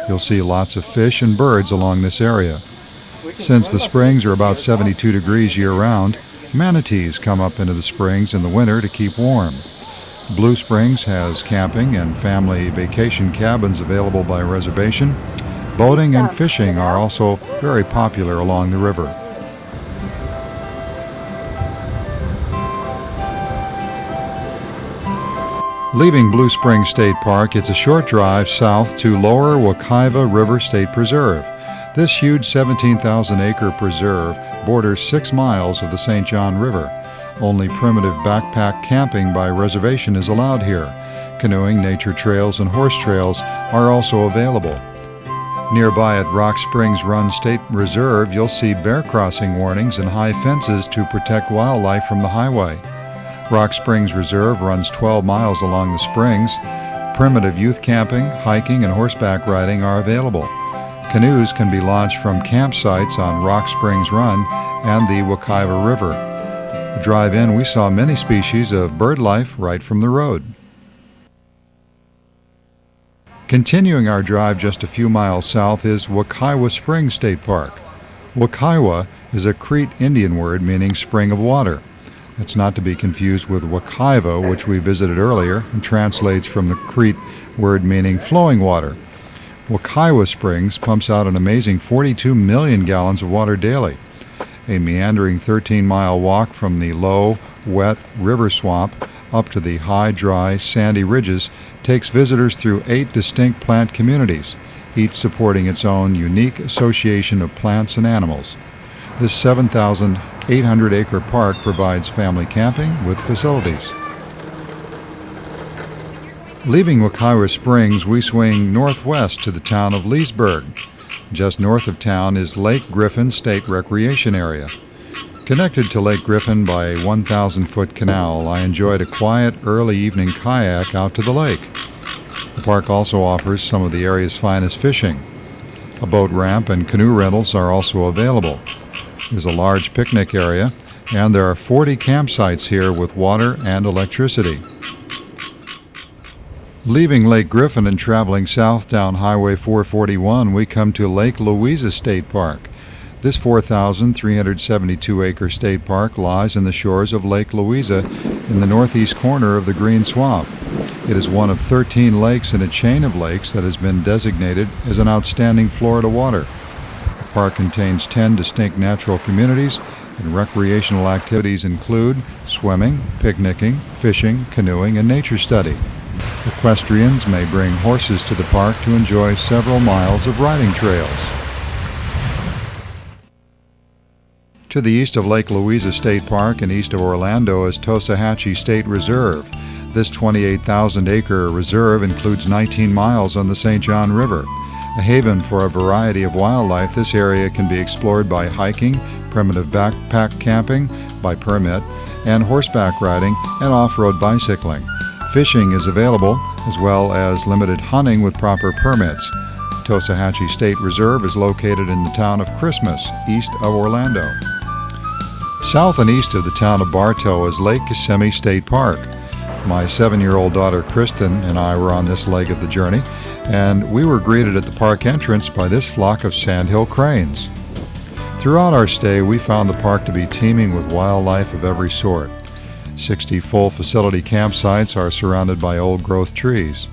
You'll see lots of fish and birds along this area. Since the Springs are about 72 degrees year-round, manatees come up into the Springs in the winter to keep warm. Blue Springs has camping and family vacation cabins available by reservation. Boating and fishing are also very popular along the river. Leaving Blue Spring State Park, it's a short drive south to Lower Wekiva River State Preserve. This huge 17,000-acre preserve borders 6 miles of the St. John River. Only primitive backpack camping by reservation is allowed here. Canoeing, nature trails, and horse trails are also available. Nearby at Rock Springs Run State Reserve, you'll see bear crossing warnings and high fences to protect wildlife from the highway. Rock Springs Reserve runs 12 miles along the springs. Primitive youth camping, hiking, and horseback riding are available. Canoes can be launched from campsites on Rock Springs Run and the Wekiva River. The drive-in, we saw many species of bird life right from the road. Continuing our drive just a few miles south is Wekiwa Springs State Park. Wekiwa is a Crete Indian word meaning spring of water. It's not to be confused with Wekiva, which we visited earlier, and translates from the Crete word meaning flowing water. Wekiwa Springs pumps out an amazing 42 million gallons of water daily. A meandering 13-mile walk from the low, wet river swamp up to the high, dry, sandy ridges takes visitors through 8 distinct plant communities, each supporting its own unique association of plants and animals. This 7,800-acre park provides family camping with facilities. Leaving Wekiwa Springs, we swing northwest to the town of Leesburg. Just north of town is Lake Griffin State Recreation Area. Connected to Lake Griffin by a 1,000-foot canal, I enjoyed a quiet early evening kayak out to the lake. The park also offers some of the area's finest fishing. A boat ramp and canoe rentals are also available. There's a large picnic area, and there are 40 campsites here with water and electricity. Leaving Lake Griffin and traveling south down Highway 441, we come to Lake Louisa State Park. This 4,372-acre state park lies in the shores of Lake Louisa in the northeast corner of the Green Swamp. It is one of 13 lakes in a chain of lakes that has been designated as an outstanding Florida water. The park contains 10 distinct natural communities, and recreational activities include swimming, picnicking, fishing, canoeing, and nature study. Equestrians may bring horses to the park to enjoy several miles of riding trails. To the east of Lake Louisa State Park and east of Orlando is Tosahatchee State Reserve. This 28,000-acre reserve includes 19 miles on the St. John River. A haven for a variety of wildlife, this area can be explored by hiking, primitive backpack camping by permit, and horseback riding and off-road bicycling. Fishing is available, as well as limited hunting with proper permits. Tosahatchee State Reserve is located in the town of Christmas, east of Orlando. South and east of the town of Bartow is Lake Kissimmee State Park. My 7-year-old daughter Kristen and I were on this leg of the journey, and we were greeted at the park entrance by this flock of sandhill cranes. Throughout our stay, we found the park to be teeming with wildlife of every sort. 60 full facility campsites are surrounded by old-growth trees.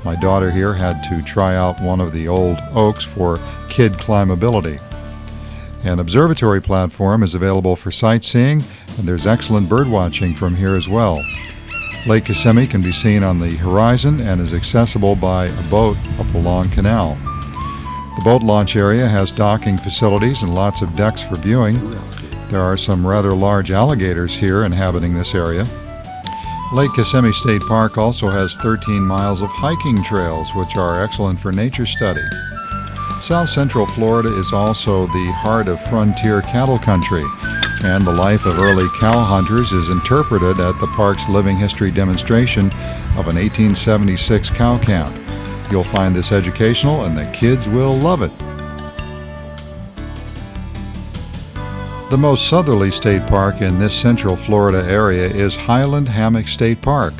My daughter here had to try out one of the old oaks for kid climbability. An observatory platform is available for sightseeing, and there's excellent bird watching from here as well. Lake Kissimmee can be seen on the horizon and is accessible by a boat up a long canal. The boat launch area has docking facilities and lots of decks for viewing. There are some rather large alligators here inhabiting this area. Lake Kissimmee State Park also has 13 miles of hiking trails, which are excellent for nature study. South Central Florida is also the heart of frontier cattle country, and the life of early cow hunters is interpreted at the park's living history demonstration of an 1876 cow camp. You'll find this educational, and the kids will love it. The most southerly state park in this central Florida area is Highland Hammock State Park.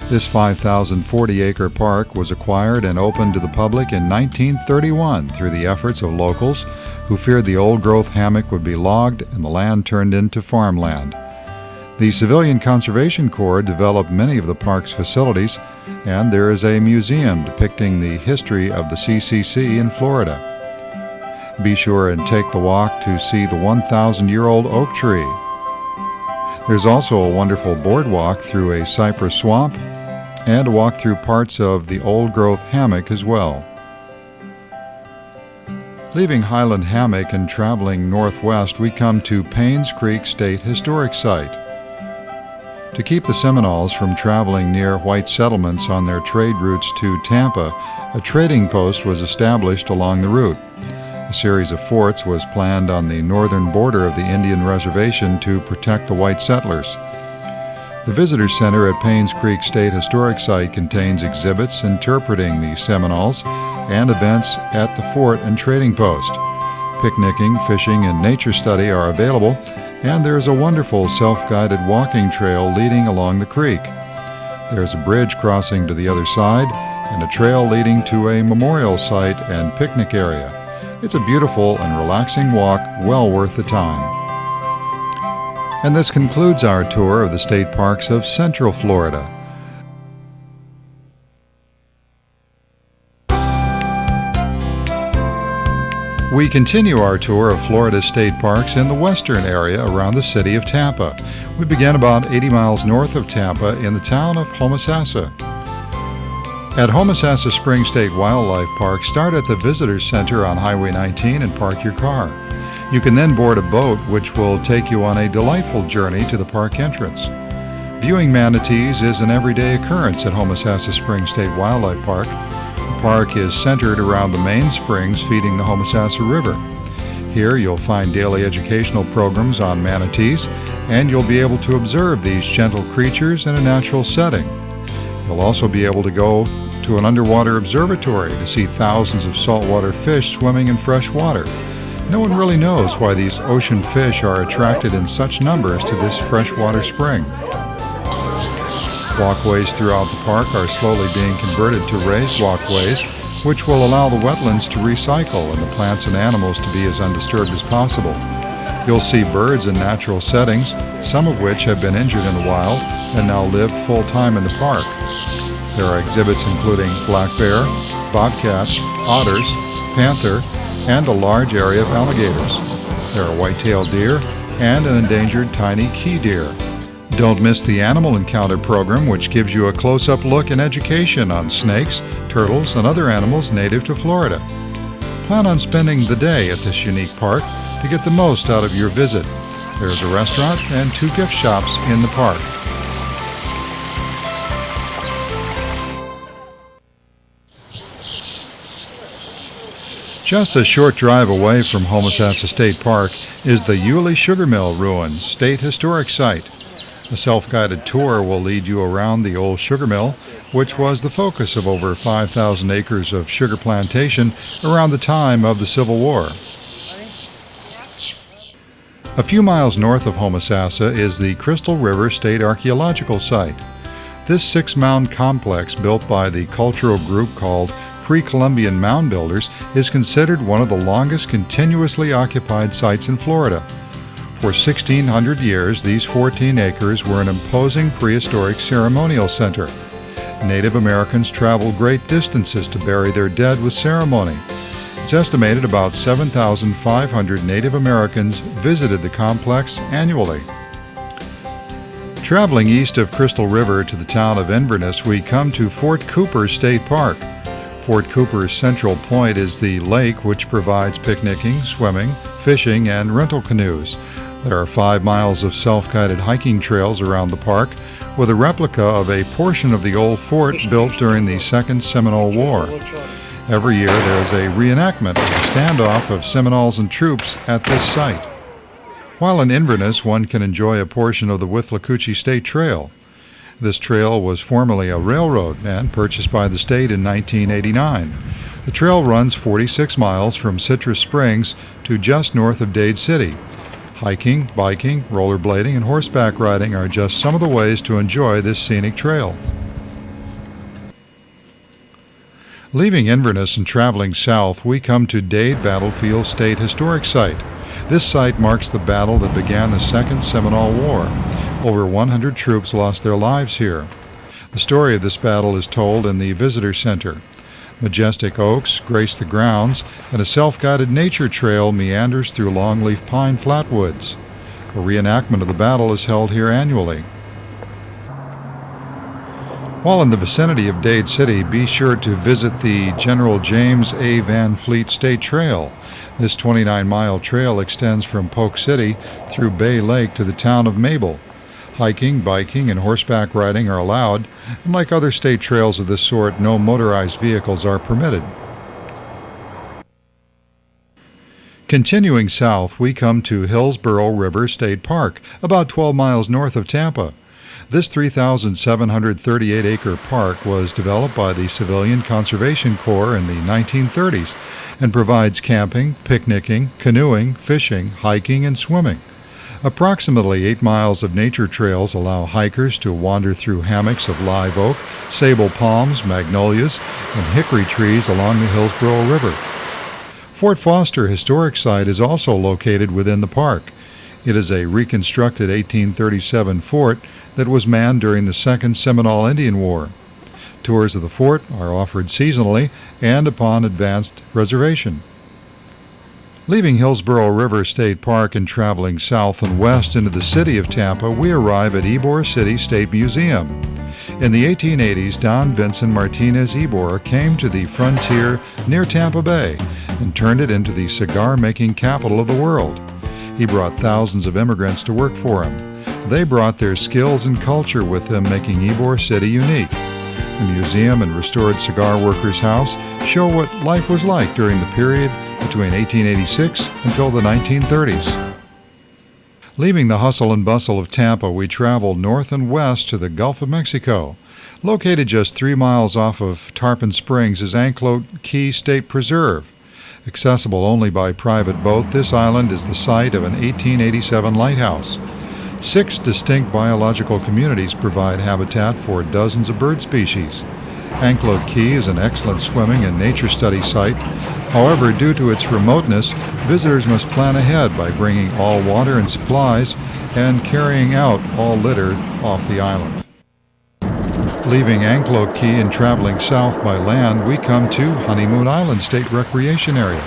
This 5,040-acre park was acquired and opened to the public in 1931 through the efforts of locals who feared the old-growth hammock would be logged and the land turned into farmland. The Civilian Conservation Corps developed many of the park's facilities, and there is a museum depicting the history of the CCC in Florida. Be sure and take the walk to see the 1,000-year-old oak tree. There's also a wonderful boardwalk through a cypress swamp and a walk through parts of the old-growth hammock as well. Leaving Highland Hammock and traveling northwest, we come to Paynes Creek State Historic Site. To keep the Seminoles from traveling near white settlements on their trade routes to Tampa, a trading post was established along the route. A series of forts was planned on the northern border of the Indian Reservation to protect the white settlers. The Visitor Center at Paynes Creek State Historic Site contains exhibits interpreting the Seminoles and events at the fort and trading post. Picnicking, fishing, and nature study are available, and there is a wonderful self-guided walking trail leading along the creek. There is a bridge crossing to the other side and a trail leading to a memorial site and picnic area. It's a beautiful and relaxing walk, well worth the time. And this concludes our tour of the state parks of Central Florida. We continue our tour of Florida's state parks in the western area around the city of Tampa. We began about 80 miles north of Tampa in the town of Homosassa. At Homosassa Springs State Wildlife Park, start at the Visitor Center on Highway 19 and park your car. You can then board a boat which will take you on a delightful journey to the park entrance. Viewing manatees is an everyday occurrence at Homosassa Springs State Wildlife Park. The park is centered around the main springs feeding the Homosassa River. Here you'll find daily educational programs on manatees, and you'll be able to observe these gentle creatures in a natural setting. You'll also be able to go to an underwater observatory to see thousands of saltwater fish swimming in fresh water. No one really knows why these ocean fish are attracted in such numbers to this freshwater spring. Walkways throughout the park are slowly being converted to raised walkways, which will allow the wetlands to recycle and the plants and animals to be as undisturbed as possible. You'll see birds in natural settings, some of which have been injured in the wild and now live full-time in the park. There are exhibits including black bear, bobcats, otters, panther, and a large area of alligators. There are white-tailed deer and an endangered tiny key deer. Don't miss the Animal Encounter program, which gives you a close-up look and education on snakes, turtles, and other animals native to Florida. Plan on spending the day at this unique park to get the most out of your visit. There's a restaurant and 2 gift shops in the park. Just a short drive away from Homosassa State Park is the Yulee Sugar Mill Ruins State Historic Site. A self-guided tour will lead you around the old sugar mill which was the focus of over 5,000 acres of sugar plantation around the time of the Civil War. A few miles north of Homosassa is the Crystal River State Archaeological Site. This six-mound complex built by the cultural group called Pre-Columbian Mound Builders is considered one of the longest continuously occupied sites in Florida. For 1,600 years, these 14 acres were an imposing prehistoric ceremonial center. Native Americans traveled great distances to bury their dead with ceremony. It's estimated about 7,500 Native Americans visited the complex annually. Traveling east of Crystal River to the town of Inverness, we come to Fort Cooper State Park. Fort Cooper's central point is the lake, which provides picnicking, swimming, fishing, and rental canoes. There are 5 miles of self-guided hiking trails around the park, with a replica of a portion of the old fort built during the Second Seminole War. Every year there is a reenactment of the standoff of Seminoles and troops at this site. While in Inverness, one can enjoy a portion of the Withlacoochee State Trail. This trail was formerly a railroad and purchased by the state in 1989. The trail runs 46 miles from Citrus Springs to just north of Dade City. Hiking, biking, rollerblading, and horseback riding are just some of the ways to enjoy this scenic trail. Leaving Inverness and traveling south, we come to Dade Battlefield State Historic Site. This site marks the battle that began the Second Seminole War. Over 100 troops lost their lives here. The story of this battle is told in the Visitor Center. Majestic oaks grace the grounds, and a self-guided nature trail meanders through longleaf pine flatwoods. A reenactment of the battle is held here annually. While in the vicinity of Dade City, be sure to visit the General James A. Van Fleet State Trail. This 29-mile trail extends from Polk City through Bay Lake to the town of Mabel. Hiking, biking, and horseback riding are allowed, and like other state trails of this sort, no motorized vehicles are permitted. Continuing south, we come to Hillsborough River State Park, about 12 miles north of Tampa. This 3,738-acre park was developed by the Civilian Conservation Corps in the 1930s and provides camping, picnicking, canoeing, fishing, hiking, and swimming. Approximately 8 miles of nature trails allow hikers to wander through hammocks of live oak, sable palms, magnolias, and hickory trees along the Hillsborough River. Fort Foster Historic Site is also located within the park. It is a reconstructed 1837 fort that was manned during the Second Seminole Indian War. Tours of the fort are offered seasonally and upon advanced reservation. Leaving Hillsborough River State Park and traveling south and west into the city of Tampa, we arrive at Ybor City State Museum. In the 1880s, Don Vincent Martinez Ybor came to the frontier near Tampa Bay and turned it into the cigar-making capital of the world. He brought thousands of immigrants to work for him. They brought their skills and culture with them, making Ybor City unique. The museum and restored Cigar Workers House show what life was like during the period between 1886 until the 1930s. Leaving the hustle and bustle of Tampa, we traveled north and west to the Gulf of Mexico. Located just 3 miles off of Tarpon Springs is Anclote Key State Preserve. Accessible only by private boat, this island is the site of an 1887 lighthouse. 6 distinct biological communities provide habitat for dozens of bird species. Anclote Key is an excellent swimming and nature study site. However, due to its remoteness, visitors must plan ahead by bringing all water and supplies and carrying out all litter off the island. Leaving Anclote Key and traveling south by land, we come to Honeymoon Island State Recreation Area.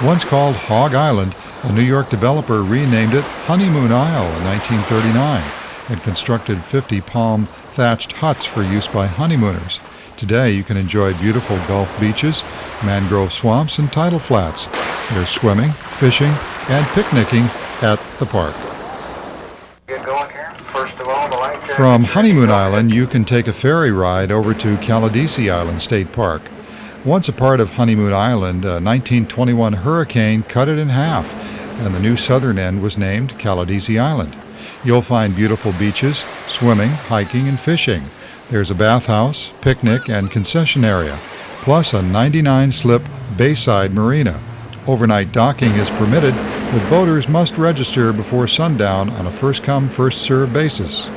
Once called Hog Island, a New York developer renamed it Honeymoon Isle in 1939 and constructed 50 palm thatched huts for use by honeymooners. Today you can enjoy beautiful Gulf beaches, mangrove swamps, and tidal flats. There's swimming, fishing, and picnicking at the park. From Honeymoon Island, you can take a ferry ride over to Caladesi Island State Park. Once a part of Honeymoon Island, a 1921 hurricane cut it in half, and the new southern end was named Caladesi Island. You'll find beautiful beaches, swimming, hiking, and fishing. There's a bathhouse, picnic, and concession area, plus a 99-slip bayside marina. Overnight docking is permitted, but boaters must register before sundown on a first-come, first-served basis.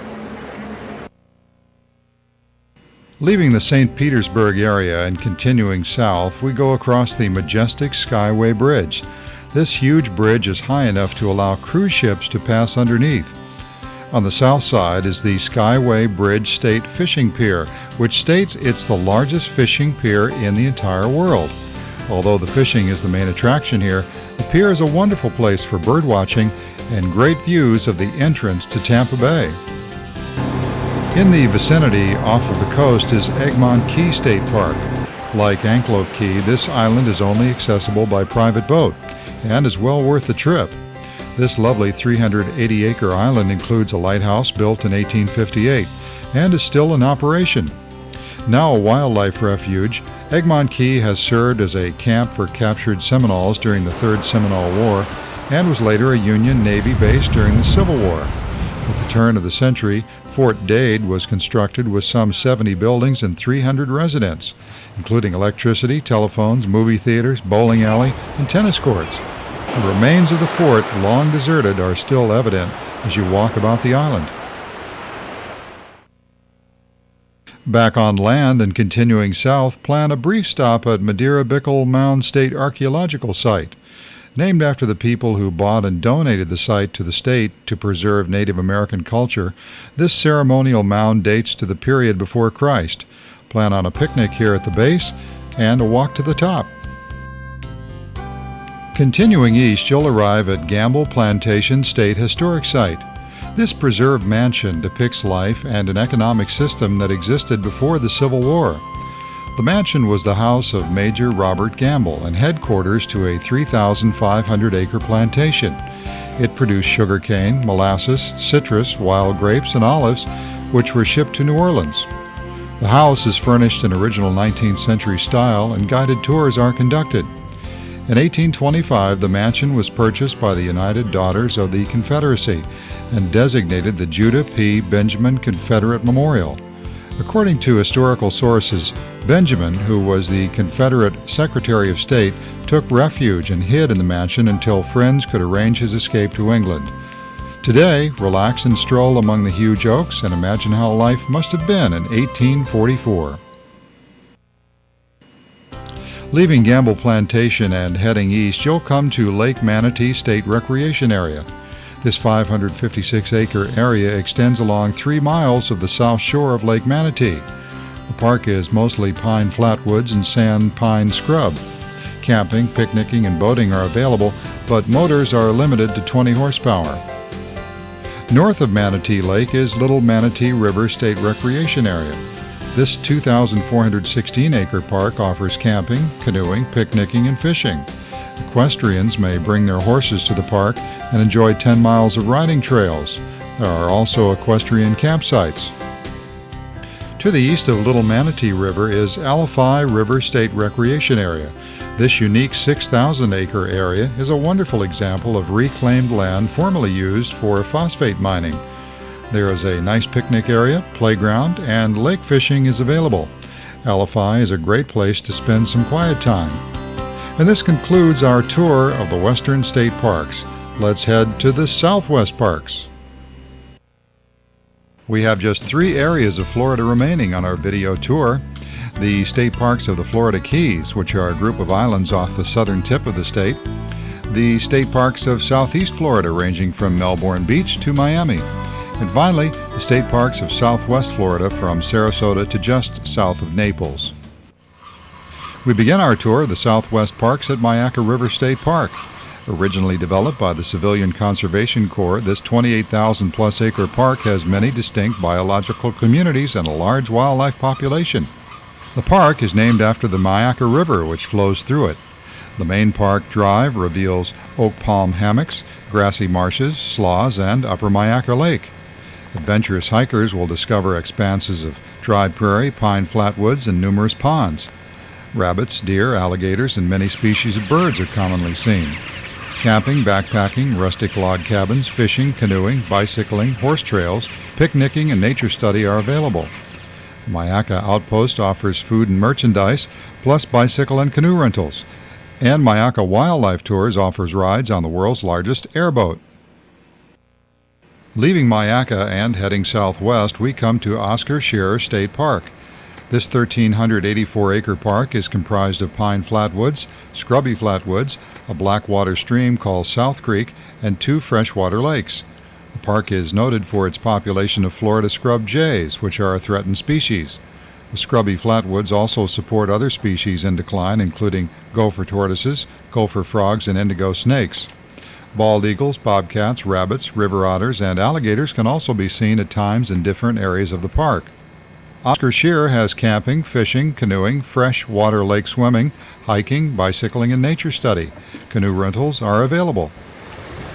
Leaving the St. Petersburg area and continuing south, we go across the majestic Skyway Bridge. This huge bridge is high enough to allow cruise ships to pass underneath. On the south side is the Skyway Bridge State Fishing Pier, which states it's the largest fishing pier in the entire world. Although the fishing is the main attraction here, the pier is a wonderful place for bird watching and great views of the entrance to Tampa Bay. In the vicinity off of the coast is Egmont Key State Park. Like Anklo Key, this island is only accessible by private boat and is well worth the trip. This lovely 380-acre island includes a lighthouse built in 1858 and is still in operation. Now a wildlife refuge, Egmont Key has served as a camp for captured Seminoles during the Third Seminole War and was later a Union Navy base during the Civil War. At the turn of the century, Fort Dade was constructed with some 70 buildings and 300 residents, including electricity, telephones, movie theaters, bowling alley, and tennis courts. The remains of the fort, long deserted, are still evident as you walk about the island. Back on land and continuing south, plan a brief stop at Madeira Bickle Mound State Archaeological Site. Named after the people who bought and donated the site to the state to preserve Native American culture, this ceremonial mound dates to the period before Christ. Plan on a picnic here at the base and a walk to the top. Continuing east, you'll arrive at Gamble Plantation State Historic Site. This preserved mansion depicts life and an economic system that existed before the Civil War. The mansion was the house of Major Robert Gamble and headquarters to a 3,500-acre plantation. It produced sugarcane, molasses, citrus, wild grapes, and olives, which were shipped to New Orleans. The house is furnished in original 19th century style and guided tours are conducted. In 1825, the mansion was purchased by the United Daughters of the Confederacy and designated the Judah P. Benjamin Confederate Memorial. According to historical sources, Benjamin, who was the Confederate Secretary of State, took refuge and hid in the mansion until friends could arrange his escape to England. Today, relax and stroll among the huge oaks and imagine how life must have been in 1844. Leaving Gamble Plantation and heading east, you'll come to Lake Manatee State Recreation Area. This 556-acre area extends along 3 miles of the south shore of Lake Manatee. The park is mostly pine flatwoods and sand pine scrub. Camping, picnicking, and boating are available, but motors are limited to 20 horsepower. North of Manatee Lake is Little Manatee River State Recreation Area. This 2,416-acre park offers camping, canoeing, picnicking, and fishing. Equestrians may bring their horses to the park and enjoy 10 miles of riding trails. There are also equestrian campsites. To the east of Little Manatee River is Alafai River State Recreation Area. This unique 6,000-acre area is a wonderful example of reclaimed land formerly used for phosphate mining. There is a nice picnic area, playground, and lake fishing is available. Alafai is a great place to spend some quiet time. And this concludes our tour of the Western State Parks. Let's head to the Southwest Parks. We have just 3 areas of Florida remaining on our video tour. The state parks of the Florida Keys, which are a group of islands off the southern tip of the state. The state parks of Southeast Florida, ranging from Melbourne Beach to Miami. And finally, the state parks of Southwest Florida from Sarasota to just south of Naples. We begin our tour of the Southwest Parks at Myakka River State Park. Originally developed by the Civilian Conservation Corps, this 28,000-plus acre park has many distinct biological communities and a large wildlife population. The park is named after the Myakka River, which flows through it. The main park drive reveals oak palm hammocks, grassy marshes, sloughs, and Upper Myakka Lake. Adventurous hikers will discover expanses of dry prairie, pine flatwoods, and numerous ponds. Rabbits, deer, alligators, and many species of birds are commonly seen. Camping, backpacking, rustic log cabins, fishing, canoeing, bicycling, horse trails, picnicking, and nature study are available. Myakka Outpost offers food and merchandise, plus bicycle and canoe rentals. And Myakka Wildlife Tours offers rides on the world's largest airboat. Leaving Myakka and heading southwest, we come to Oscar Scherer State Park. This 1,384-acre park is comprised of pine flatwoods, scrubby flatwoods, a blackwater stream called South Creek, and 2 freshwater lakes. The park is noted for its population of Florida scrub jays, which are a threatened species. The scrubby flatwoods also support other species in decline, including gopher tortoises, gopher frogs, and indigo snakes. Bald eagles, bobcats, rabbits, river otters, and alligators can also be seen at times in different areas of the park. Oscar Scherer has camping, fishing, canoeing, freshwater lake swimming, hiking, bicycling, and nature study. Canoe rentals are available.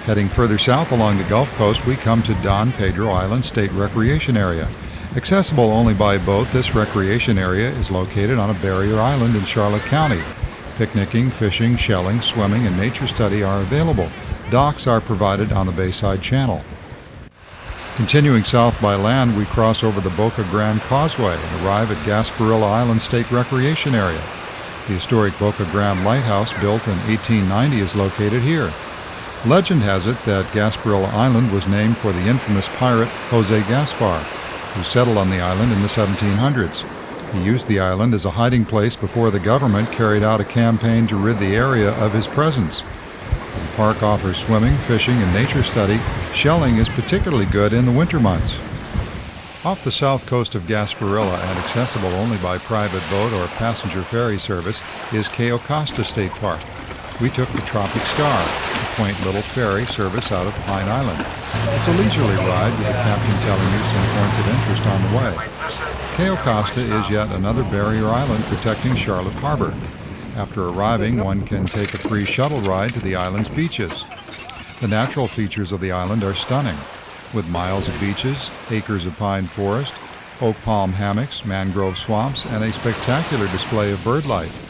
Heading further south along the Gulf Coast, we come to Don Pedro Island State Recreation Area. Accessible only by boat, this recreation area is located on a barrier island in Charlotte County. Picnicking, fishing, shelling, swimming, and nature study are available. Docks are provided on the Bayside Channel. Continuing south by land, we cross over the Boca Grande Causeway and arrive at Gasparilla Island State Recreation Area. The historic Boca Grande Lighthouse, built in 1890, is located here. Legend has it that Gasparilla Island was named for the infamous pirate Jose Gaspar, who settled on the island in the 1700s. He used the island as a hiding place before the government carried out a campaign to rid the area of his presence. The park offers swimming, fishing, and nature study. Shelling is particularly good in the winter months. Off the south coast of Gasparilla and accessible only by private boat or passenger ferry service is Cayo Costa State Park. We took the Tropic Star, a quaint little ferry service out of Pine Island. It's a leisurely ride with the captain telling you some points of interest on the way. Cayo Costa is yet another barrier island protecting Charlotte Harbor. After arriving, one can take a free shuttle ride to the island's beaches. The natural features of the island are stunning, with miles of beaches, acres of pine forest, oak palm hammocks, mangrove swamps, and a spectacular display of bird life.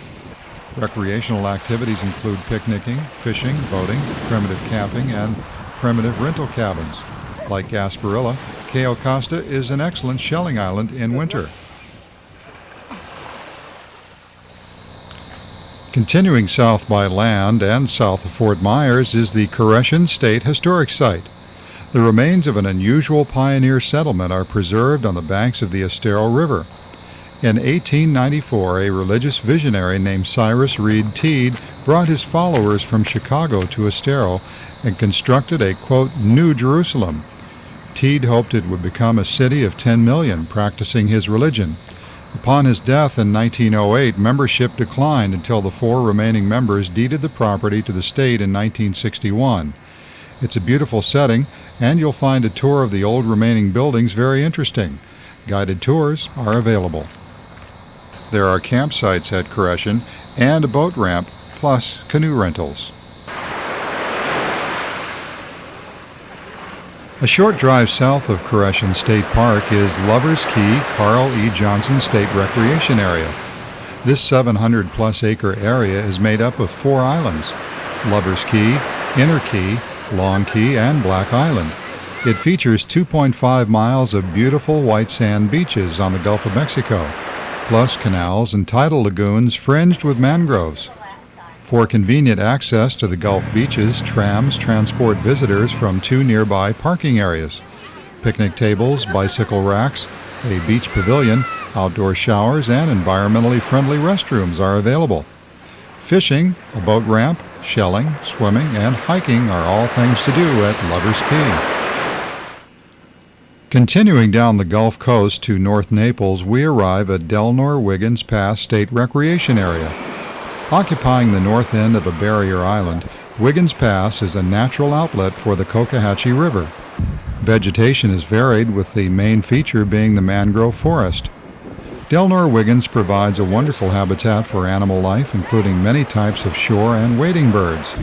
Recreational activities include picnicking, fishing, boating, primitive camping, and primitive rental cabins. Like Gasparilla, Cayo Costa is an excellent shelling island in winter. Continuing south by land and south of Fort Myers is the Koreshan State Historic Site. The remains of an unusual pioneer settlement are preserved on the banks of the Estero River. In 1894, a religious visionary named Cyrus Reed Teed brought his followers from Chicago to Estero and constructed a, quote, New Jerusalem. Teed hoped it would become a city of 10 million practicing his religion. Upon his death in 1908, membership declined until the 4 remaining members deeded the property to the state in 1961. It's a beautiful setting, and you'll find a tour of the old remaining buildings very interesting. Guided tours are available. There are campsites at Koreshan and a boat ramp, plus canoe rentals. A short drive south of Koreshan State Park is Lover's Key Carl E. Johnson State Recreation Area. This 700-plus acre area is made up of 4 islands: Lover's Key, Inner Key, Long Key, and Black Island. It features 2.5 miles of beautiful white sand beaches on the Gulf of Mexico, plus canals and tidal lagoons fringed with mangroves. For convenient access to the Gulf beaches, trams transport visitors from 2 nearby parking areas. Picnic tables, bicycle racks, a beach pavilion, outdoor showers, and environmentally friendly restrooms are available. Fishing, a boat ramp, shelling, swimming, and hiking are all things to do at Lover's Key. Continuing down the Gulf Coast to North Naples, we arrive at Delnor-Wiggins Pass State Recreation Area. Occupying the north end of a barrier island, Wiggins Pass is a natural outlet for the Cocohatchee River. Vegetation is varied, with the main feature being the mangrove forest. Delnor-Wiggins provides a wonderful habitat for animal life, including many types of shore and wading birds.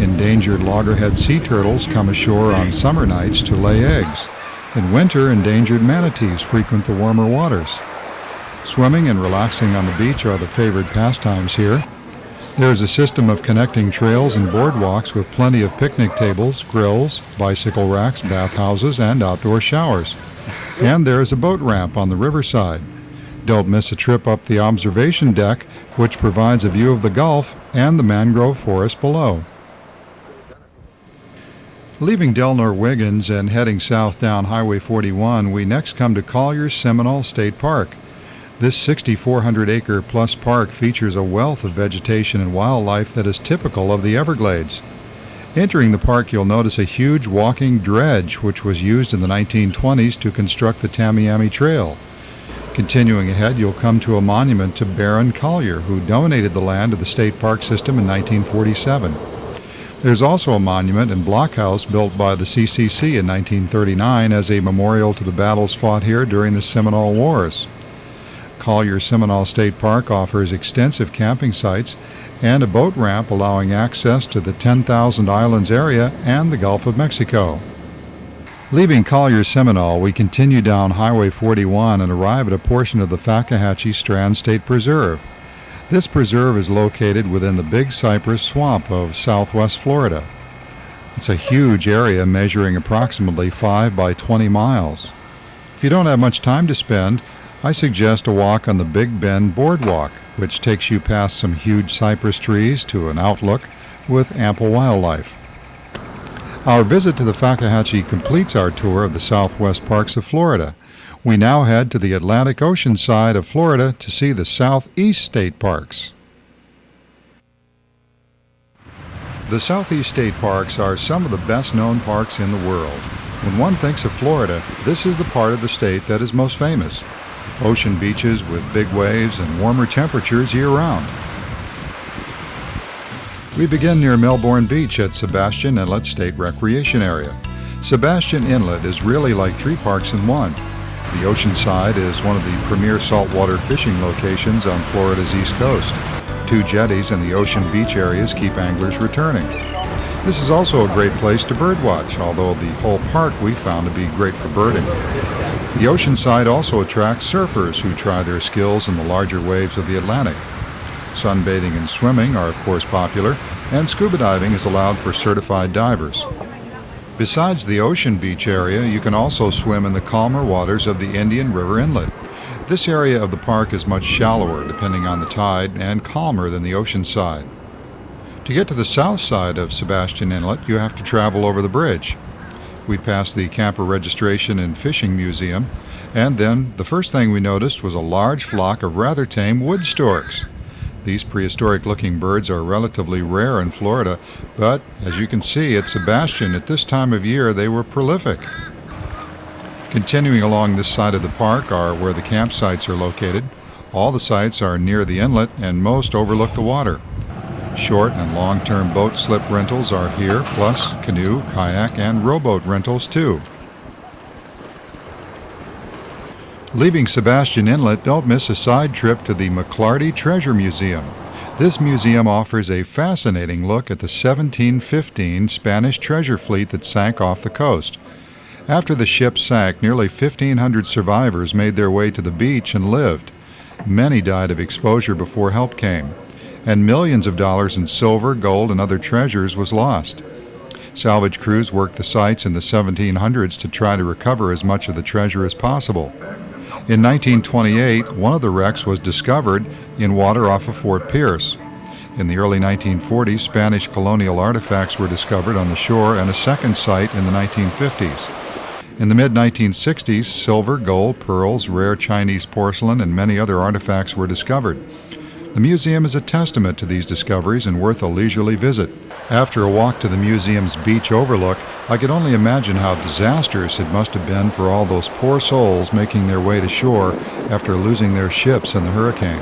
Endangered loggerhead sea turtles come ashore on summer nights to lay eggs. In winter, endangered manatees frequent the warmer waters. Swimming and relaxing on the beach are the favored pastimes here. There is a system of connecting trails and boardwalks with plenty of picnic tables, grills, bicycle racks, bathhouses, and outdoor showers. And there is a boat ramp on the riverside. Don't miss a trip up the observation deck, which provides a view of the Gulf and the mangrove forest below. Leaving Delnor Wiggins and heading south down Highway 41, we next come to Collier's Seminole State Park. This 6,400-acre plus park features a wealth of vegetation and wildlife that is typical of the Everglades. Entering the park, you'll notice a huge walking dredge, which was used in the 1920s to construct the Tamiami Trail. Continuing ahead, you'll come to a monument to Baron Collier, who donated the land to the state park system in 1947. There's also a monument and blockhouse built by the CCC in 1939 as a memorial to the battles fought here during the Seminole Wars. Collier Seminole State Park offers extensive camping sites and a boat ramp allowing access to the 10,000 Islands area and the Gulf of Mexico. Leaving Collier Seminole, we continue down Highway 41 and arrive at a portion of the Fakahatchee Strand State Preserve. This preserve is located within the Big Cypress Swamp of southwest Florida. It's a huge area measuring approximately 5 by 20 miles. If you don't have much time to spend, I suggest a walk on the Big Bend Boardwalk, which takes you past some huge cypress trees to an outlook with ample wildlife. Our visit to the Fakahatchee completes our tour of the southwest parks of Florida. We now head to the Atlantic Ocean side of Florida to see the southeast state parks. The southeast state parks are some of the best-known parks in the world. When one thinks of Florida, this is the part of the state that is most famous. Ocean beaches with big waves and warmer temperatures year-round. We begin near Melbourne Beach at Sebastian Inlet State Recreation Area. Sebastian Inlet is really like 3 parks in one. The ocean side is one of the premier saltwater fishing locations on Florida's east coast. 2 jetties and the ocean beach areas keep anglers returning. This is also a great place to birdwatch, although the whole park we found to be great for birding. The ocean side also attracts surfers who try their skills in the larger waves of the Atlantic. Sunbathing and swimming are of course popular, and scuba diving is allowed for certified divers. Besides the ocean beach area, you can also swim in the calmer waters of the Indian River Inlet. This area of the park is much shallower, depending on the tide, and calmer than the ocean side. To get to the south side of Sebastian Inlet, you have to travel over the bridge. We passed the Camper Registration and Fishing Museum, and then the first thing we noticed was a large flock of rather tame wood storks. These prehistoric-looking birds are relatively rare in Florida, but as you can see at Sebastian at this time of year, they were prolific. Continuing along this side of the park are where the campsites are located. All the sites are near the inlet and most overlook the water. Short and long-term boat slip rentals are here, plus canoe, kayak, and rowboat rentals too. Leaving Sebastian Inlet, don't miss a side trip to the McClarty Treasure Museum. This museum offers a fascinating look at the 1715 Spanish treasure fleet that sank off the coast. After the ship sank, nearly 1,500 survivors made their way to the beach and lived. Many died of exposure before help came, and millions of dollars in silver, gold, and other treasures was lost. Salvage crews worked the sites in the 1700s to try to recover as much of the treasure as possible. In 1928, one of the wrecks was discovered in water off of Fort Pierce. In the early 1940s, Spanish colonial artifacts were discovered on the shore, and a second site in the 1950s. In the mid-1960s, silver, gold, pearls, rare Chinese porcelain, and many other artifacts were discovered. The museum is a testament to these discoveries and worth a leisurely visit. After a walk to the museum's beach overlook, I could only imagine how disastrous it must have been for all those poor souls making their way to shore after losing their ships in the hurricane.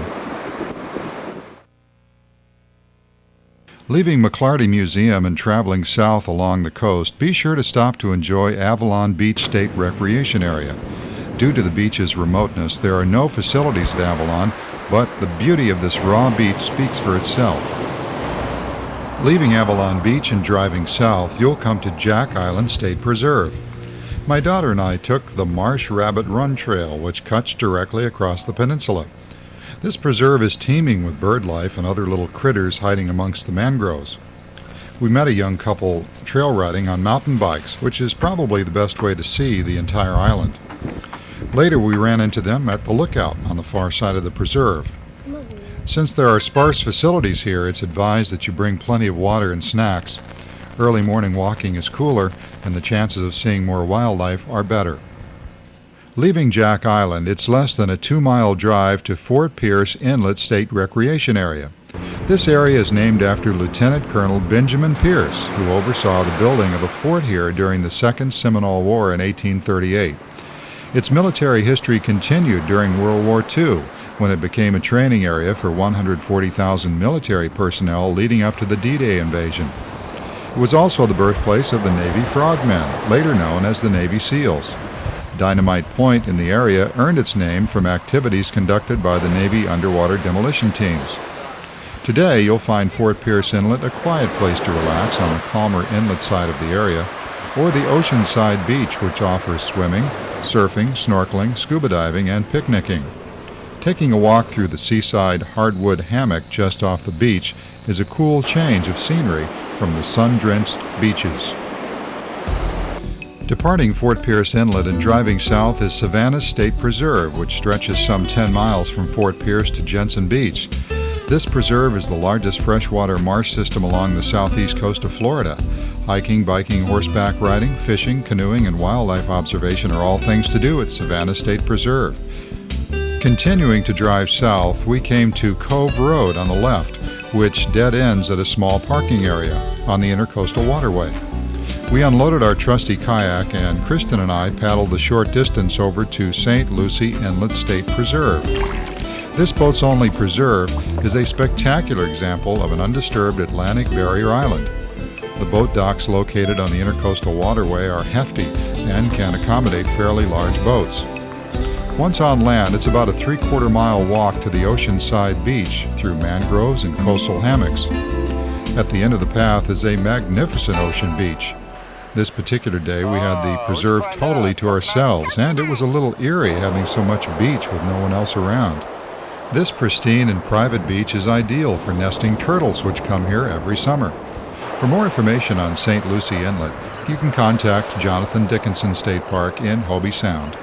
Leaving McClarty Museum and traveling south along the coast, be sure to stop to enjoy Avalon Beach State Recreation Area. Due to the beach's remoteness, there are no facilities at Avalon, but the beauty of this raw beach speaks for itself. Leaving Avalon Beach and driving south, you'll come to Jack Island State Preserve. My daughter and I took the Marsh Rabbit Run Trail, which cuts directly across the peninsula. This preserve is teeming with bird life and other little critters hiding amongst the mangroves. We met a young couple trail riding on mountain bikes, which is probably the best way to see the entire island. Later we ran into them at the lookout on the far side of the preserve. Since there are sparse facilities here, it's advised that you bring plenty of water and snacks. Early morning walking is cooler, and the chances of seeing more wildlife are better. Leaving Jack Island, it's less than a 2-mile drive to Fort Pierce Inlet State Recreation Area. This area is named after Lieutenant Colonel Benjamin Pierce, who oversaw the building of a fort here during the Second Seminole War in 1838. Its military history continued during World War II, when it became a training area for 140,000 military personnel leading up to the D-Day invasion. It was also the birthplace of the Navy Frogmen, later known as the Navy SEALs. Dynamite Point in the area earned its name from activities conducted by the Navy underwater demolition teams. Today, you'll find Fort Pierce Inlet a quiet place to relax on the calmer inlet side of the area, or the oceanside beach, which offers swimming, surfing, snorkeling, scuba diving, and picnicking. Taking a walk through the seaside hardwood hammock just off the beach is a cool change of scenery from the sun-drenched beaches. Departing Fort Pierce Inlet and driving south is Savannah State Preserve, which stretches some 10 miles from Fort Pierce to Jensen Beach. This preserve is the largest freshwater marsh system along the southeast coast of Florida. Hiking, biking, horseback riding, fishing, canoeing, and wildlife observation are all things to do at Savannah State Preserve. Continuing to drive south, we came to Cove Road on the left, which dead ends at a small parking area on the Intercoastal Waterway. We unloaded our trusty kayak, and Kristen and I paddled the short distance over to St. Lucie Inlet State Preserve. This boat's only preserve is a spectacular example of an undisturbed Atlantic barrier island. The boat docks located on the Intercoastal Waterway are hefty and can accommodate fairly large boats. Once on land, it's about a 3/4-mile walk to the oceanside beach through mangroves and coastal hammocks. At the end of the path is a magnificent ocean beach. This particular day we had the preserve totally to ourselves, and it was a little eerie having so much beach with no one else around. This pristine and private beach is ideal for nesting turtles, which come here every summer. For more information on St. Lucie Inlet, you can contact Jonathan Dickinson State Park in Hobie Sound.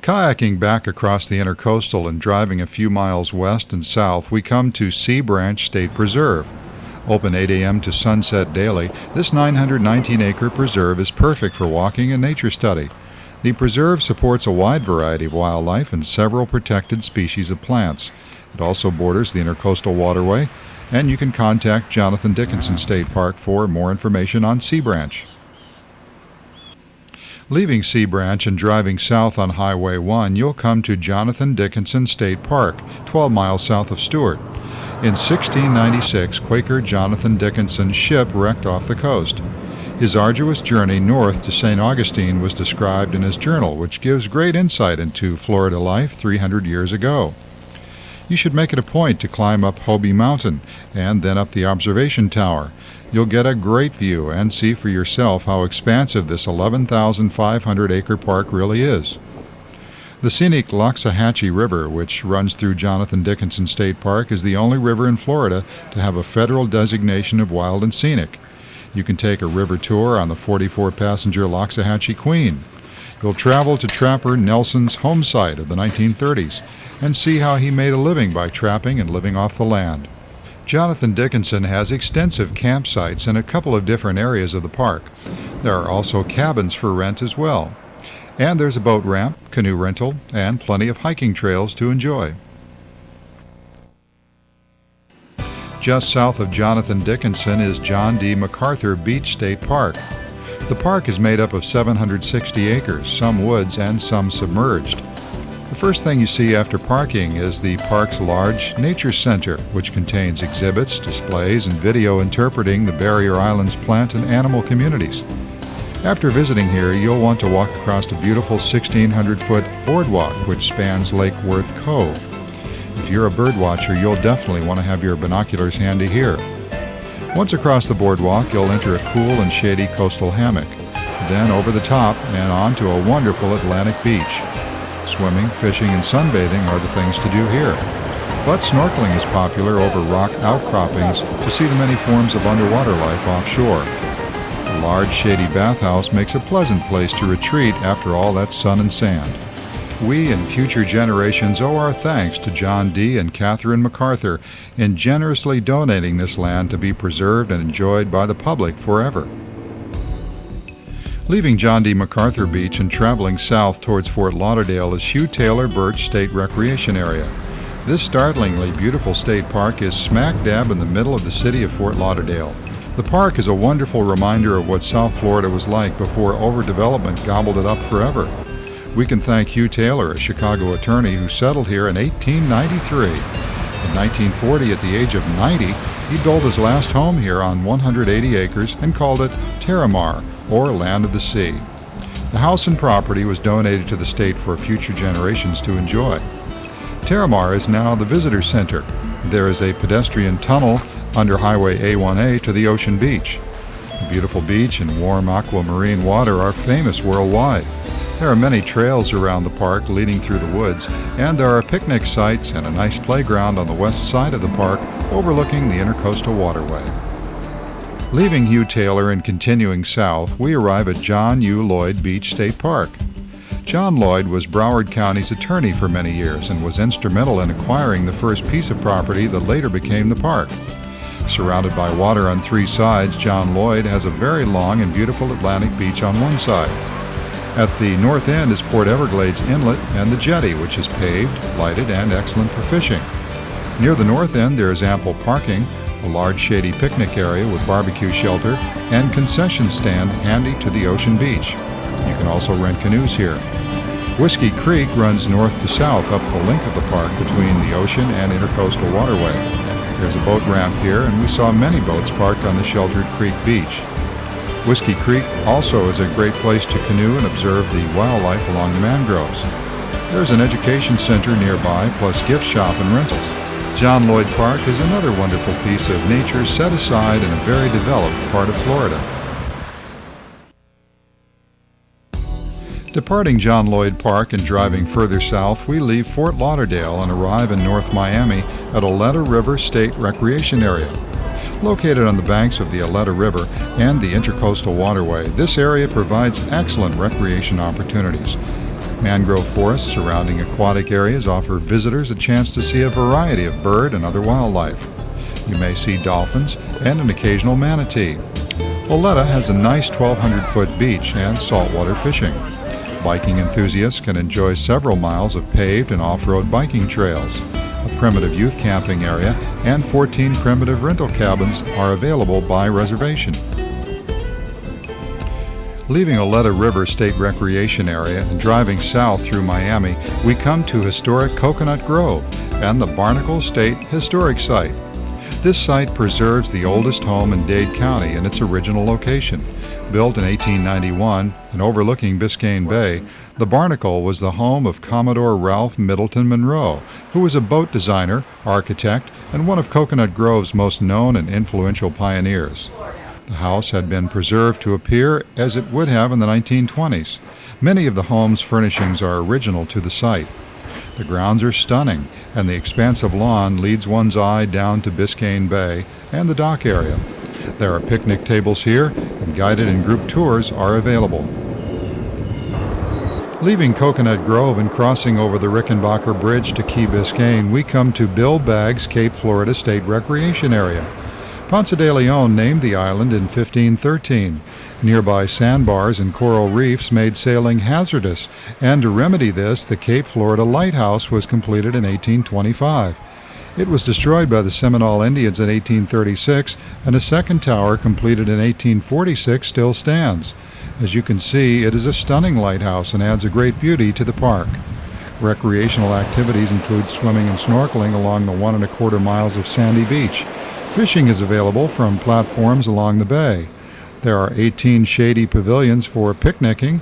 Kayaking back across the Intercoastal and driving a few miles west and south, we come to Sea Branch State Preserve. Open 8 a.m. to sunset daily, this 919-acre preserve is perfect for walking and nature study. The preserve supports a wide variety of wildlife and several protected species of plants. It also borders the Intercoastal Waterway, and you can contact Jonathan Dickinson State Park for more information on Sea Branch. Leaving Sea Branch and driving south on Highway 1, you'll come to Jonathan Dickinson State Park, 12 miles south of Stewart. In 1696, Quaker Jonathan Dickinson's ship wrecked off the coast. His arduous journey north to St. Augustine was described in his journal, which gives great insight into Florida life 300 years ago. You should make it a point to climb up Hobie Mountain and then up the observation tower. You'll get a great view and see for yourself how expansive this 11,500-acre park really is. The scenic Loxahatchee River, which runs through Jonathan Dickinson State Park, is the only river in Florida to have a federal designation of wild and scenic. You can take a river tour on the 44-passenger Loxahatchee Queen. You'll travel to Trapper Nelson's home site of the 1930s and see how he made a living by trapping and living off the land. Jonathan Dickinson has extensive campsites in a couple of different areas of the park. There are also cabins for rent as well. And there's a boat ramp, canoe rental, and plenty of hiking trails to enjoy. Just south of Jonathan Dickinson is John D. MacArthur Beach State Park. The park is made up of 760 acres, some woods and some submerged. The first thing you see after parking is the park's large nature center, which contains exhibits, displays, and video interpreting the Barrier Island's plant and animal communities. After visiting here, you'll want to walk across a beautiful 1,600-foot boardwalk which spans Lake Worth Cove. If you're a bird watcher, you'll definitely want to have your binoculars handy here. Once across the boardwalk, you'll enter a cool and shady coastal hammock. Then over the top and on to a wonderful Atlantic beach. Swimming, fishing, and sunbathing are the things to do here. But snorkeling is popular over rock outcroppings to see the many forms of underwater life offshore. The large shady bathhouse makes a pleasant place to retreat after all that sun and sand. We and future generations owe our thanks to John D. and Catherine MacArthur in generously donating this land to be preserved and enjoyed by the public forever. Leaving John D. MacArthur Beach and traveling south towards Fort Lauderdale is Hugh Taylor Birch State Recreation Area. This startlingly beautiful state park is smack dab in the middle of the city of Fort Lauderdale. The park is a wonderful reminder of what South Florida was like before overdevelopment gobbled it up forever. We can thank Hugh Taylor, a Chicago attorney who settled here in 1893. In 1940, at the age of 90, he built his last home here on 180 acres and called it Terramar, or Land of the Sea. The house and property was donated to the state for future generations to enjoy. Terramar is now the visitor center. There is a pedestrian tunnel under Highway A1A to the ocean beach. The beautiful beach and warm aquamarine water are famous worldwide. There are many trails around the park leading through the woods, and there are picnic sites and a nice playground on the west side of the park overlooking the Intercoastal Waterway. Leaving Hugh Taylor and continuing south, we arrive at John U. Lloyd Beach State Park. John Lloyd was Broward County's attorney for many years and was instrumental in acquiring the first piece of property that later became the park. Surrounded by water on three sides, John Lloyd has a very long and beautiful Atlantic beach on one side. At the north end is Port Everglades Inlet and the jetty, which is paved, lighted, and excellent for fishing. Near the north end there is ample parking, a large shady picnic area with barbecue shelter, and concession stand handy to the ocean beach. You can also rent canoes here. Whiskey Creek runs north to south up the length of the park between the ocean and Intercoastal Waterway. There's a boat ramp here, and we saw many boats parked on the sheltered creek beach. Whiskey Creek also is a great place to canoe and observe the wildlife along the mangroves. There's an education center nearby, plus gift shop and rentals. John Lloyd Park is another wonderful piece of nature set aside in a very developed part of Florida. Departing John Lloyd Park and driving further south, we leave Fort Lauderdale and arrive in North Miami at Oleta River State Recreation Area. Located on the banks of the Oleta River and the Intercoastal Waterway, this area provides excellent recreation opportunities. Mangrove forests surrounding aquatic areas offer visitors a chance to see a variety of bird and other wildlife. You may see dolphins and an occasional manatee. Oleta has a nice 1,200-foot beach and saltwater fishing. Biking enthusiasts can enjoy several miles of paved and off-road biking trails. A primitive youth camping area and 14 primitive rental cabins are available by reservation. Leaving Oleta River State Recreation Area and driving south through Miami, we come to historic Coconut Grove and the Barnacle State Historic Site. This site preserves the oldest home in Dade County in its original location. Built in 1891 and overlooking Biscayne Bay, the Barnacle was the home of Commodore Ralph Middleton Monroe, who was a boat designer, architect, and one of Coconut Grove's most known and influential pioneers. The house had been preserved to appear as it would have in the 1920s. Many of the home's furnishings are original to the site. The grounds are stunning, and the expansive lawn leads one's eye down to Biscayne Bay and the dock area. There are picnic tables here, and guided and group tours are available. Leaving Coconut Grove and crossing over the Rickenbacker Bridge to Key Biscayne, we come to Bill Baggs Cape Florida State Recreation Area. Ponce de Leon named the island in 1513. Nearby sandbars and coral reefs made sailing hazardous, and to remedy this, the Cape Florida Lighthouse was completed in 1825. It was destroyed by the Seminole Indians in 1836, and a second tower completed in 1846 still stands. As you can see, it is a stunning lighthouse and adds a great beauty to the park. Recreational activities include swimming and snorkeling along the 1¼ miles of sandy beach. Fishing is available from platforms along the bay. There are 18 shady pavilions for picnicking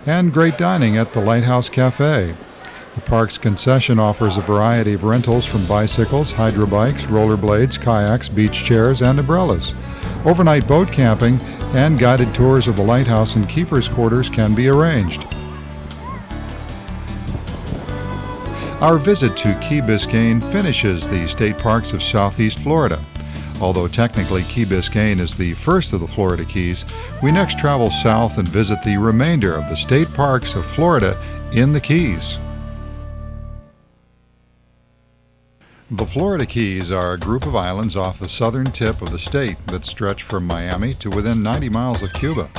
and great dining at the Lighthouse Cafe. The park's concession offers a variety of rentals from bicycles, hydrobikes, rollerblades, kayaks, beach chairs, and umbrellas. Overnight boat camping and guided tours of the lighthouse and keeper's quarters can be arranged. Our visit to Key Biscayne finishes the state parks of Southeast Florida. Although technically Key Biscayne is the first of the Florida Keys, we next travel south and visit the remainder of the state parks of Florida in the Keys. The Florida Keys are a group of islands off the southern tip of the state that stretch from Miami to within 90 miles of Cuba.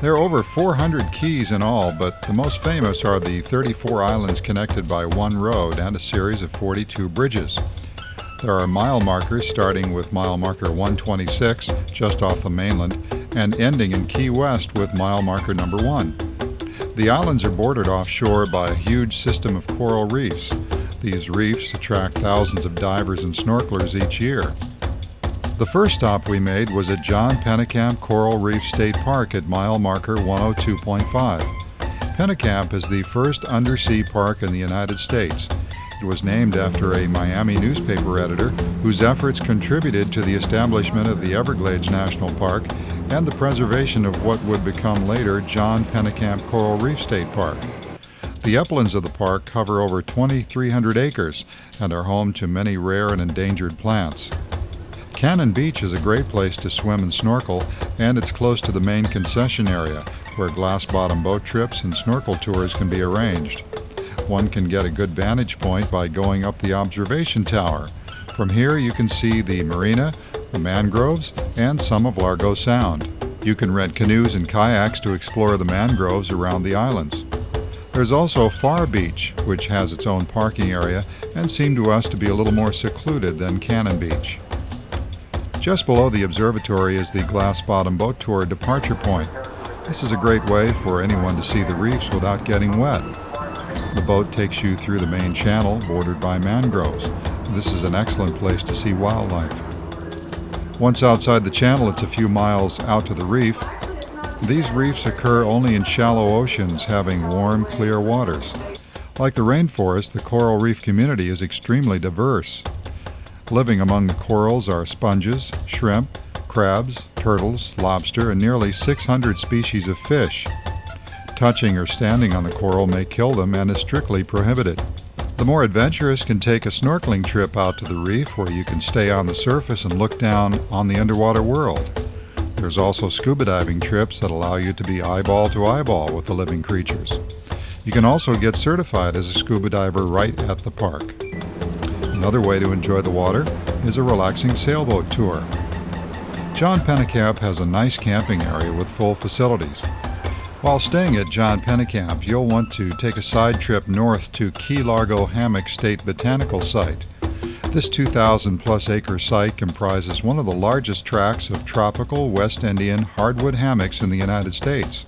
There are over 400 keys in all, but the most famous are the 34 islands connected by one road and a series of 42 bridges. There are mile markers starting with mile marker 126 just off the mainland and ending in Key West with mile marker number 1. The islands are bordered offshore by a huge system of coral reefs. These reefs attract thousands of divers and snorkelers each year. The first stop we made was at John Pennekamp Coral Reef State Park at mile marker 102.5. Pennekamp is the first undersea park in the United States. It was named after a Miami newspaper editor whose efforts contributed to the establishment of the Everglades National Park and the preservation of what would become later John Pennekamp Coral Reef State Park. The uplands of the park cover over 2,300 acres and are home to many rare and endangered plants. Cannon Beach is a great place to swim and snorkel, and it's close to the main concession area, where glass-bottom boat trips and snorkel tours can be arranged. One can get a good vantage point by going up the observation tower. From here you can see the marina, the mangroves, and some of Largo Sound. You can rent canoes and kayaks to explore the mangroves around the islands. There's also Far Beach, which has its own parking area and seemed to us to be a little more secluded than Cannon Beach. Just below the observatory is the glass-bottom boat tour departure point. This is a great way for anyone to see the reefs without getting wet. The boat takes you through the main channel bordered by mangroves. This is an excellent place to see wildlife. Once outside the channel, it's a few miles out to the reef. These reefs occur only in shallow oceans having warm, clear waters. Like the rainforest, the coral reef community is extremely diverse. Living among the corals are sponges, shrimp, crabs, turtles, lobster, and nearly 600 species of fish. Touching or standing on the coral may kill them and is strictly prohibited. The more adventurous can take a snorkeling trip out to the reef where you can stay on the surface and look down on the underwater world. There's also scuba diving trips that allow you to be eyeball to eyeball with the living creatures. You can also get certified as a scuba diver right at the park. Another way to enjoy the water is a relaxing sailboat tour. John Pennekamp has a nice camping area with full facilities. While staying at John Pennekamp, you'll want to take a side trip north to Key Largo Hammock State Botanical Site. This 2,000-plus acre site comprises one of the largest tracts of tropical West Indian hardwood hammocks in the United States.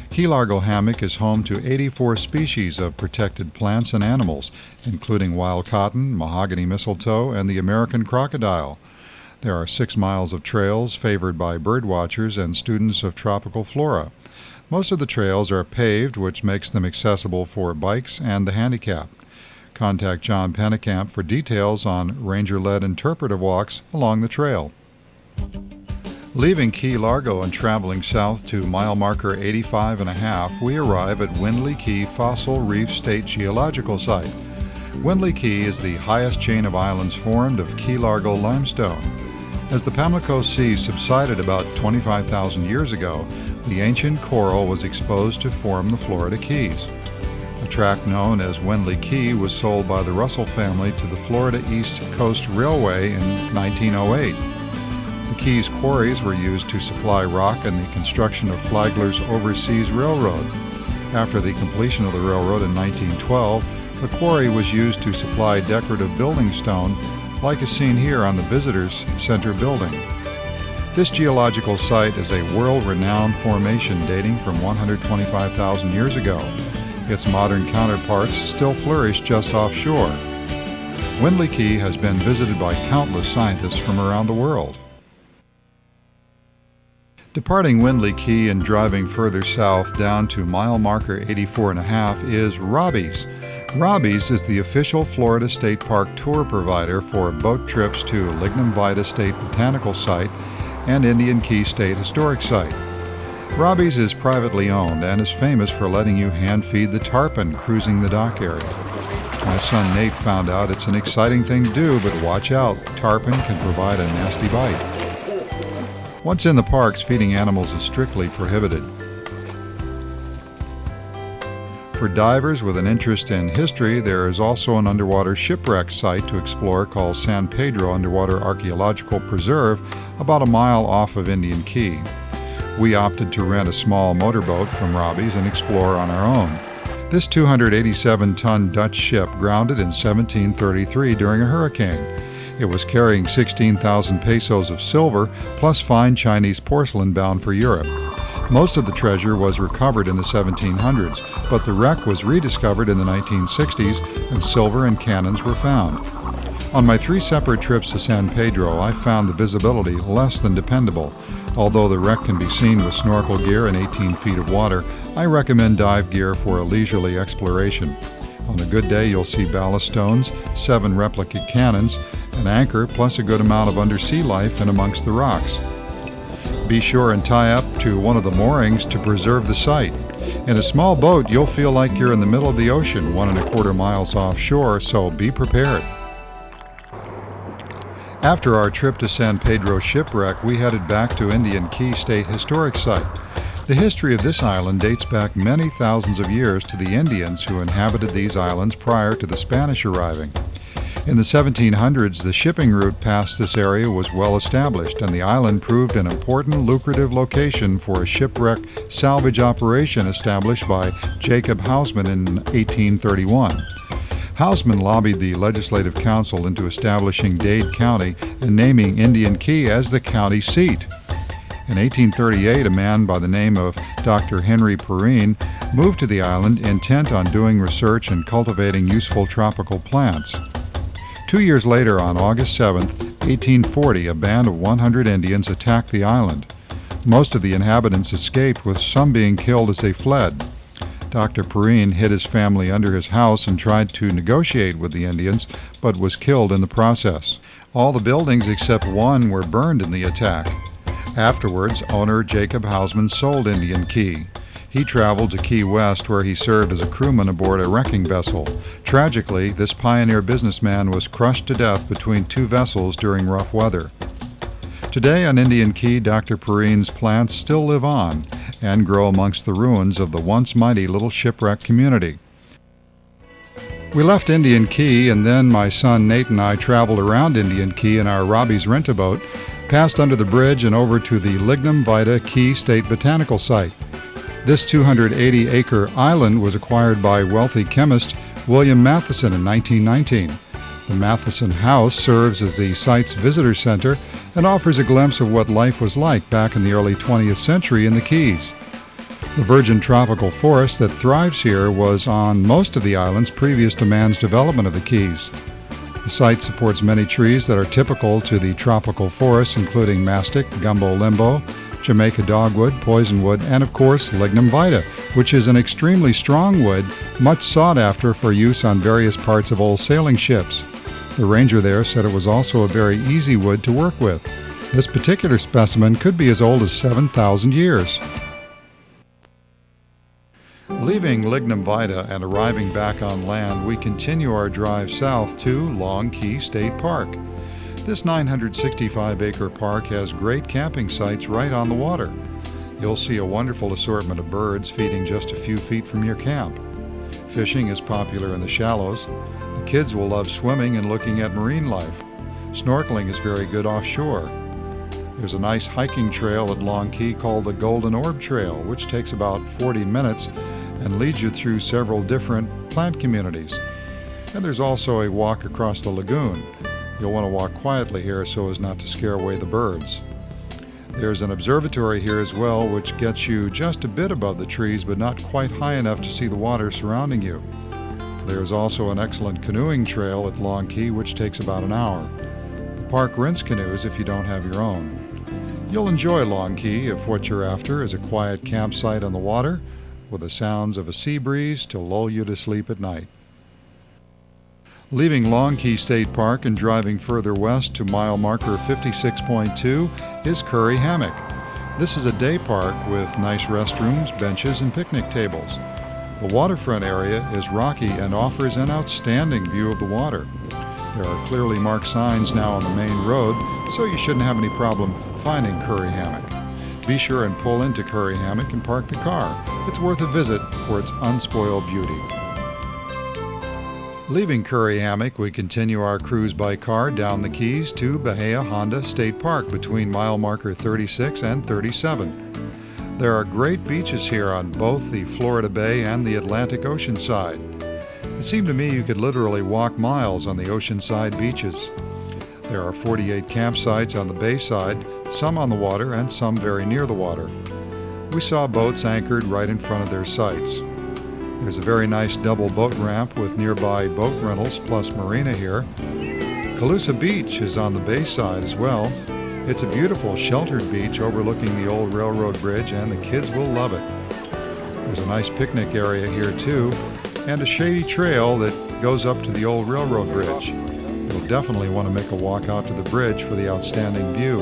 Key Largo Hammock is home to 84 species of protected plants and animals, including wild cotton, mahogany mistletoe, and the American crocodile. There are 6 miles of trails favored by birdwatchers and students of tropical flora. Most of the trails are paved, which makes them accessible for bikes and the handicapped. Contact John Pennekamp for details on ranger-led interpretive walks along the trail. Leaving Key Largo and traveling south to mile marker 85.5, we arrive at Windley Key Fossil Reef State Geological Site. Windley Key is the highest chain of islands formed of Key Largo limestone. As the Pamlico Sea subsided about 25,000 years ago, the ancient coral was exposed to form the Florida Keys. A tract known as Windley Key was sold by the Russell family to the Florida East Coast Railway in 1908. The Keys quarries were used to supply rock in the construction of Flagler's Overseas Railroad. After the completion of the railroad in 1912, the quarry was used to supply decorative building stone, like is seen here on the Visitors Center building. This geological site is a world-renowned formation dating from 125,000 years ago. Its modern counterparts still flourish just offshore. Windley Key has been visited by countless scientists from around the world. Departing Windley Key and driving further south down to mile marker 84.5 is Robbie's. Robbie's is the official Florida State Park tour provider for boat trips to Lignum Vitae State Botanical Site and Indian Key State Historic Site. Robbie's is privately owned and is famous for letting you hand feed the tarpon cruising the dock area. My son Nate found out it's an exciting thing to do, but watch out, tarpon can provide a nasty bite. Once in the parks, feeding animals is strictly prohibited. For divers with an interest in history, there is also an underwater shipwreck site to explore called San Pedro Underwater Archaeological Preserve, about a mile off of Indian Key. We opted to rent a small motorboat from Robbie's and explore on our own. This 287-ton Dutch ship grounded in 1733 during a hurricane. It was carrying 16,000 pesos of silver, plus fine Chinese porcelain bound for Europe. Most of the treasure was recovered in the 1700s, but the wreck was rediscovered in the 1960s and silver and cannons were found. On my 3 separate trips to San Pedro, I found the visibility less than dependable. Although the wreck can be seen with snorkel gear and 18 feet of water, I recommend dive gear for a leisurely exploration. On a good day, you'll see ballast stones, 7 replica cannons, an anchor, plus a good amount of undersea life in amongst the rocks. Be sure and tie up to one of the moorings to preserve the site. In a small boat, you'll feel like you're in the middle of the ocean, 1¼ miles offshore, so be prepared. After our trip to San Pedro shipwreck, we headed back to Indian Key State Historic Site. The history of this island dates back many thousands of years to the Indians who inhabited these islands prior to the Spanish arriving. In the 1700s, the shipping route past this area was well established, and the island proved an important, lucrative location for a shipwreck salvage operation established by Jacob Hausman in 1831. Hausman lobbied the Legislative Council into establishing Dade County and naming Indian Key as the county seat. In 1838, a man by the name of Dr. Henry Perrine moved to the island intent on doing research and cultivating useful tropical plants. 2 years later, on August 7, 1840, a band of 100 Indians attacked the island. Most of the inhabitants escaped, with some being killed as they fled. Dr. Perrine hid his family under his house and tried to negotiate with the Indians, but was killed in the process. All the buildings except one were burned in the attack. Afterwards, owner Jacob Hausman sold Indian Key. He traveled to Key West, where he served as a crewman aboard a wrecking vessel. Tragically, this pioneer businessman was crushed to death between 2 vessels during rough weather. Today on Indian Key, Dr. Perrine's plants still live on and grow amongst the ruins of the once mighty little shipwreck community. We left Indian Key, and then my son Nate and I traveled around Indian Key in our Robbie's rent-a-boat, passed under the bridge and over to the Lignum Vitae Key State Botanical Site. This 280-acre island was acquired by wealthy chemist William Matheson in 1919. The Matheson House serves as the site's visitor center and offers a glimpse of what life was like back in the early 20th century in the Keys. The virgin tropical forest that thrives here was on most of the islands previous to man's development of the Keys. The site supports many trees that are typical to the tropical forests, including mastic, gumbo limbo, Jamaica dogwood, poisonwood, and of course Lignum Vitae, which is an extremely strong wood, much sought after for use on various parts of old sailing ships. The ranger there said it was also a very easy wood to work with. This particular specimen could be as old as 7,000 years. Leaving Lignum Vitae and arriving back on land, we continue our drive south to Long Key State Park. This 965-acre park has great camping sites right on the water. You'll see a wonderful assortment of birds feeding just a few feet from your camp. Fishing is popular in the shallows. The kids will love swimming and looking at marine life. Snorkeling is very good offshore. There's a nice hiking trail at Long Key called the Golden Orb Trail, which takes about 40 minutes and leads you through several different plant communities. And there's also a walk across the lagoon. You'll want to walk quietly here so as not to scare away the birds. There's an observatory here as well, which gets you just a bit above the trees but not quite high enough to see the water surrounding you. There's also an excellent canoeing trail at Long Key, which takes about an hour. The park rents canoes if you don't have your own. You'll enjoy Long Key if what you're after is a quiet campsite on the water with the sounds of a sea breeze to lull you to sleep at night. Leaving Long Key State Park and driving further west to mile marker 56.2 is Curry Hammock. This is a day park with nice restrooms, benches, and picnic tables. The waterfront area is rocky and offers an outstanding view of the water. There are clearly marked signs now on the main road, so you shouldn't have any problem finding Curry Hammock. Be sure and pull into Curry Hammock and park the car. It's worth a visit for its unspoiled beauty. Leaving Curry Hammock, we continue our cruise by car down the Keys to Bahia Honda State Park between mile marker 36 and 37. There are great beaches here on both the Florida Bay and the Atlantic Ocean side. It seemed to me you could literally walk miles on the oceanside beaches. There are 48 campsites on the bay side, some on the water and some very near the water. We saw boats anchored right in front of their sites. There's a very nice double boat ramp with nearby boat rentals plus marina here. Calusa Beach is on the bay side as well. It's a beautiful sheltered beach overlooking the old railroad bridge, and the kids will love it. There's a nice picnic area here too, and a shady trail that goes up to the old railroad bridge. You'll definitely want to make a walk out to the bridge for the outstanding view.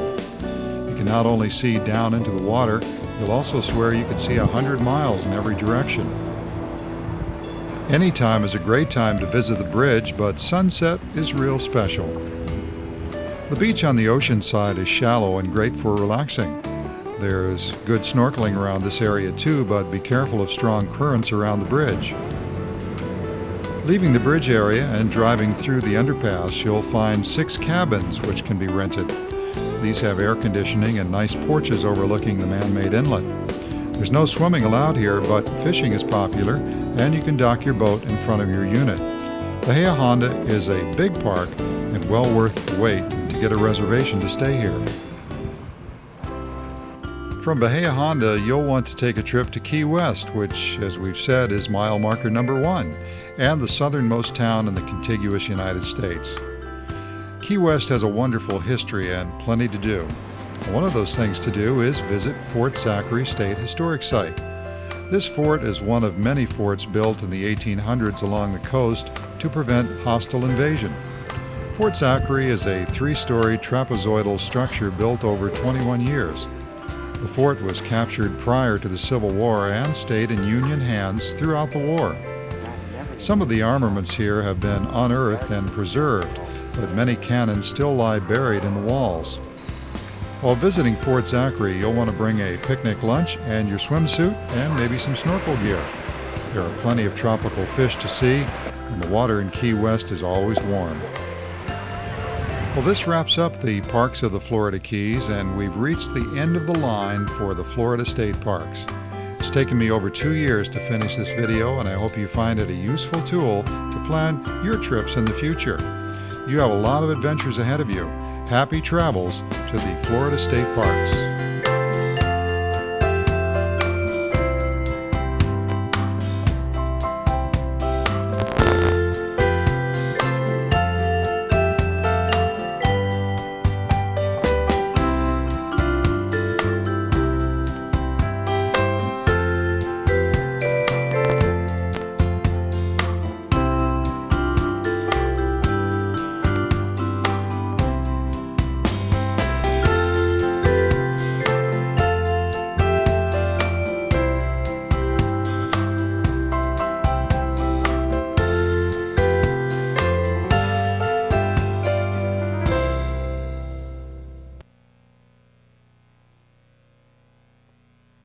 You can not only see down into the water, you'll also swear you could see 100 miles in every direction. Any time is a great time to visit the bridge, but sunset is real special. The beach on the ocean side is shallow and great for relaxing. There's good snorkeling around this area too, but be careful of strong currents around the bridge. Leaving the bridge area and driving through the underpass, you'll find 6 cabins which can be rented. These have air conditioning and nice porches overlooking the man-made inlet. There's no swimming allowed here, but fishing is popular, and you can dock your boat in front of your unit. Bahia Honda is a big park and well worth the wait to get a reservation to stay here. From Bahia Honda, you'll want to take a trip to Key West, which, as we've said, is mile marker number 1 and the southernmost town in the contiguous United States. Key West has a wonderful history and plenty to do. One of those things to do is visit Fort Zachary State Historic Site. This fort is one of many forts built in the 1800s along the coast to prevent hostile invasion. Fort Zachary is a 3-story trapezoidal structure built over 21 years. The fort was captured prior to the Civil War and stayed in Union hands throughout the war. Some of the armaments here have been unearthed and preserved, but many cannons still lie buried in the walls. While visiting Fort Zachary, you'll want to bring a picnic lunch and your swimsuit and maybe some snorkel gear. There are plenty of tropical fish to see, and the water in Key West is always warm. Well, this wraps up the parks of the Florida Keys, and we've reached the end of the line for the Florida State Parks. It's taken me over 2 years to finish this video, and I hope you find it a useful tool to plan your trips in the future. You have a lot of adventures ahead of you. Happy travels to the Florida State Parks.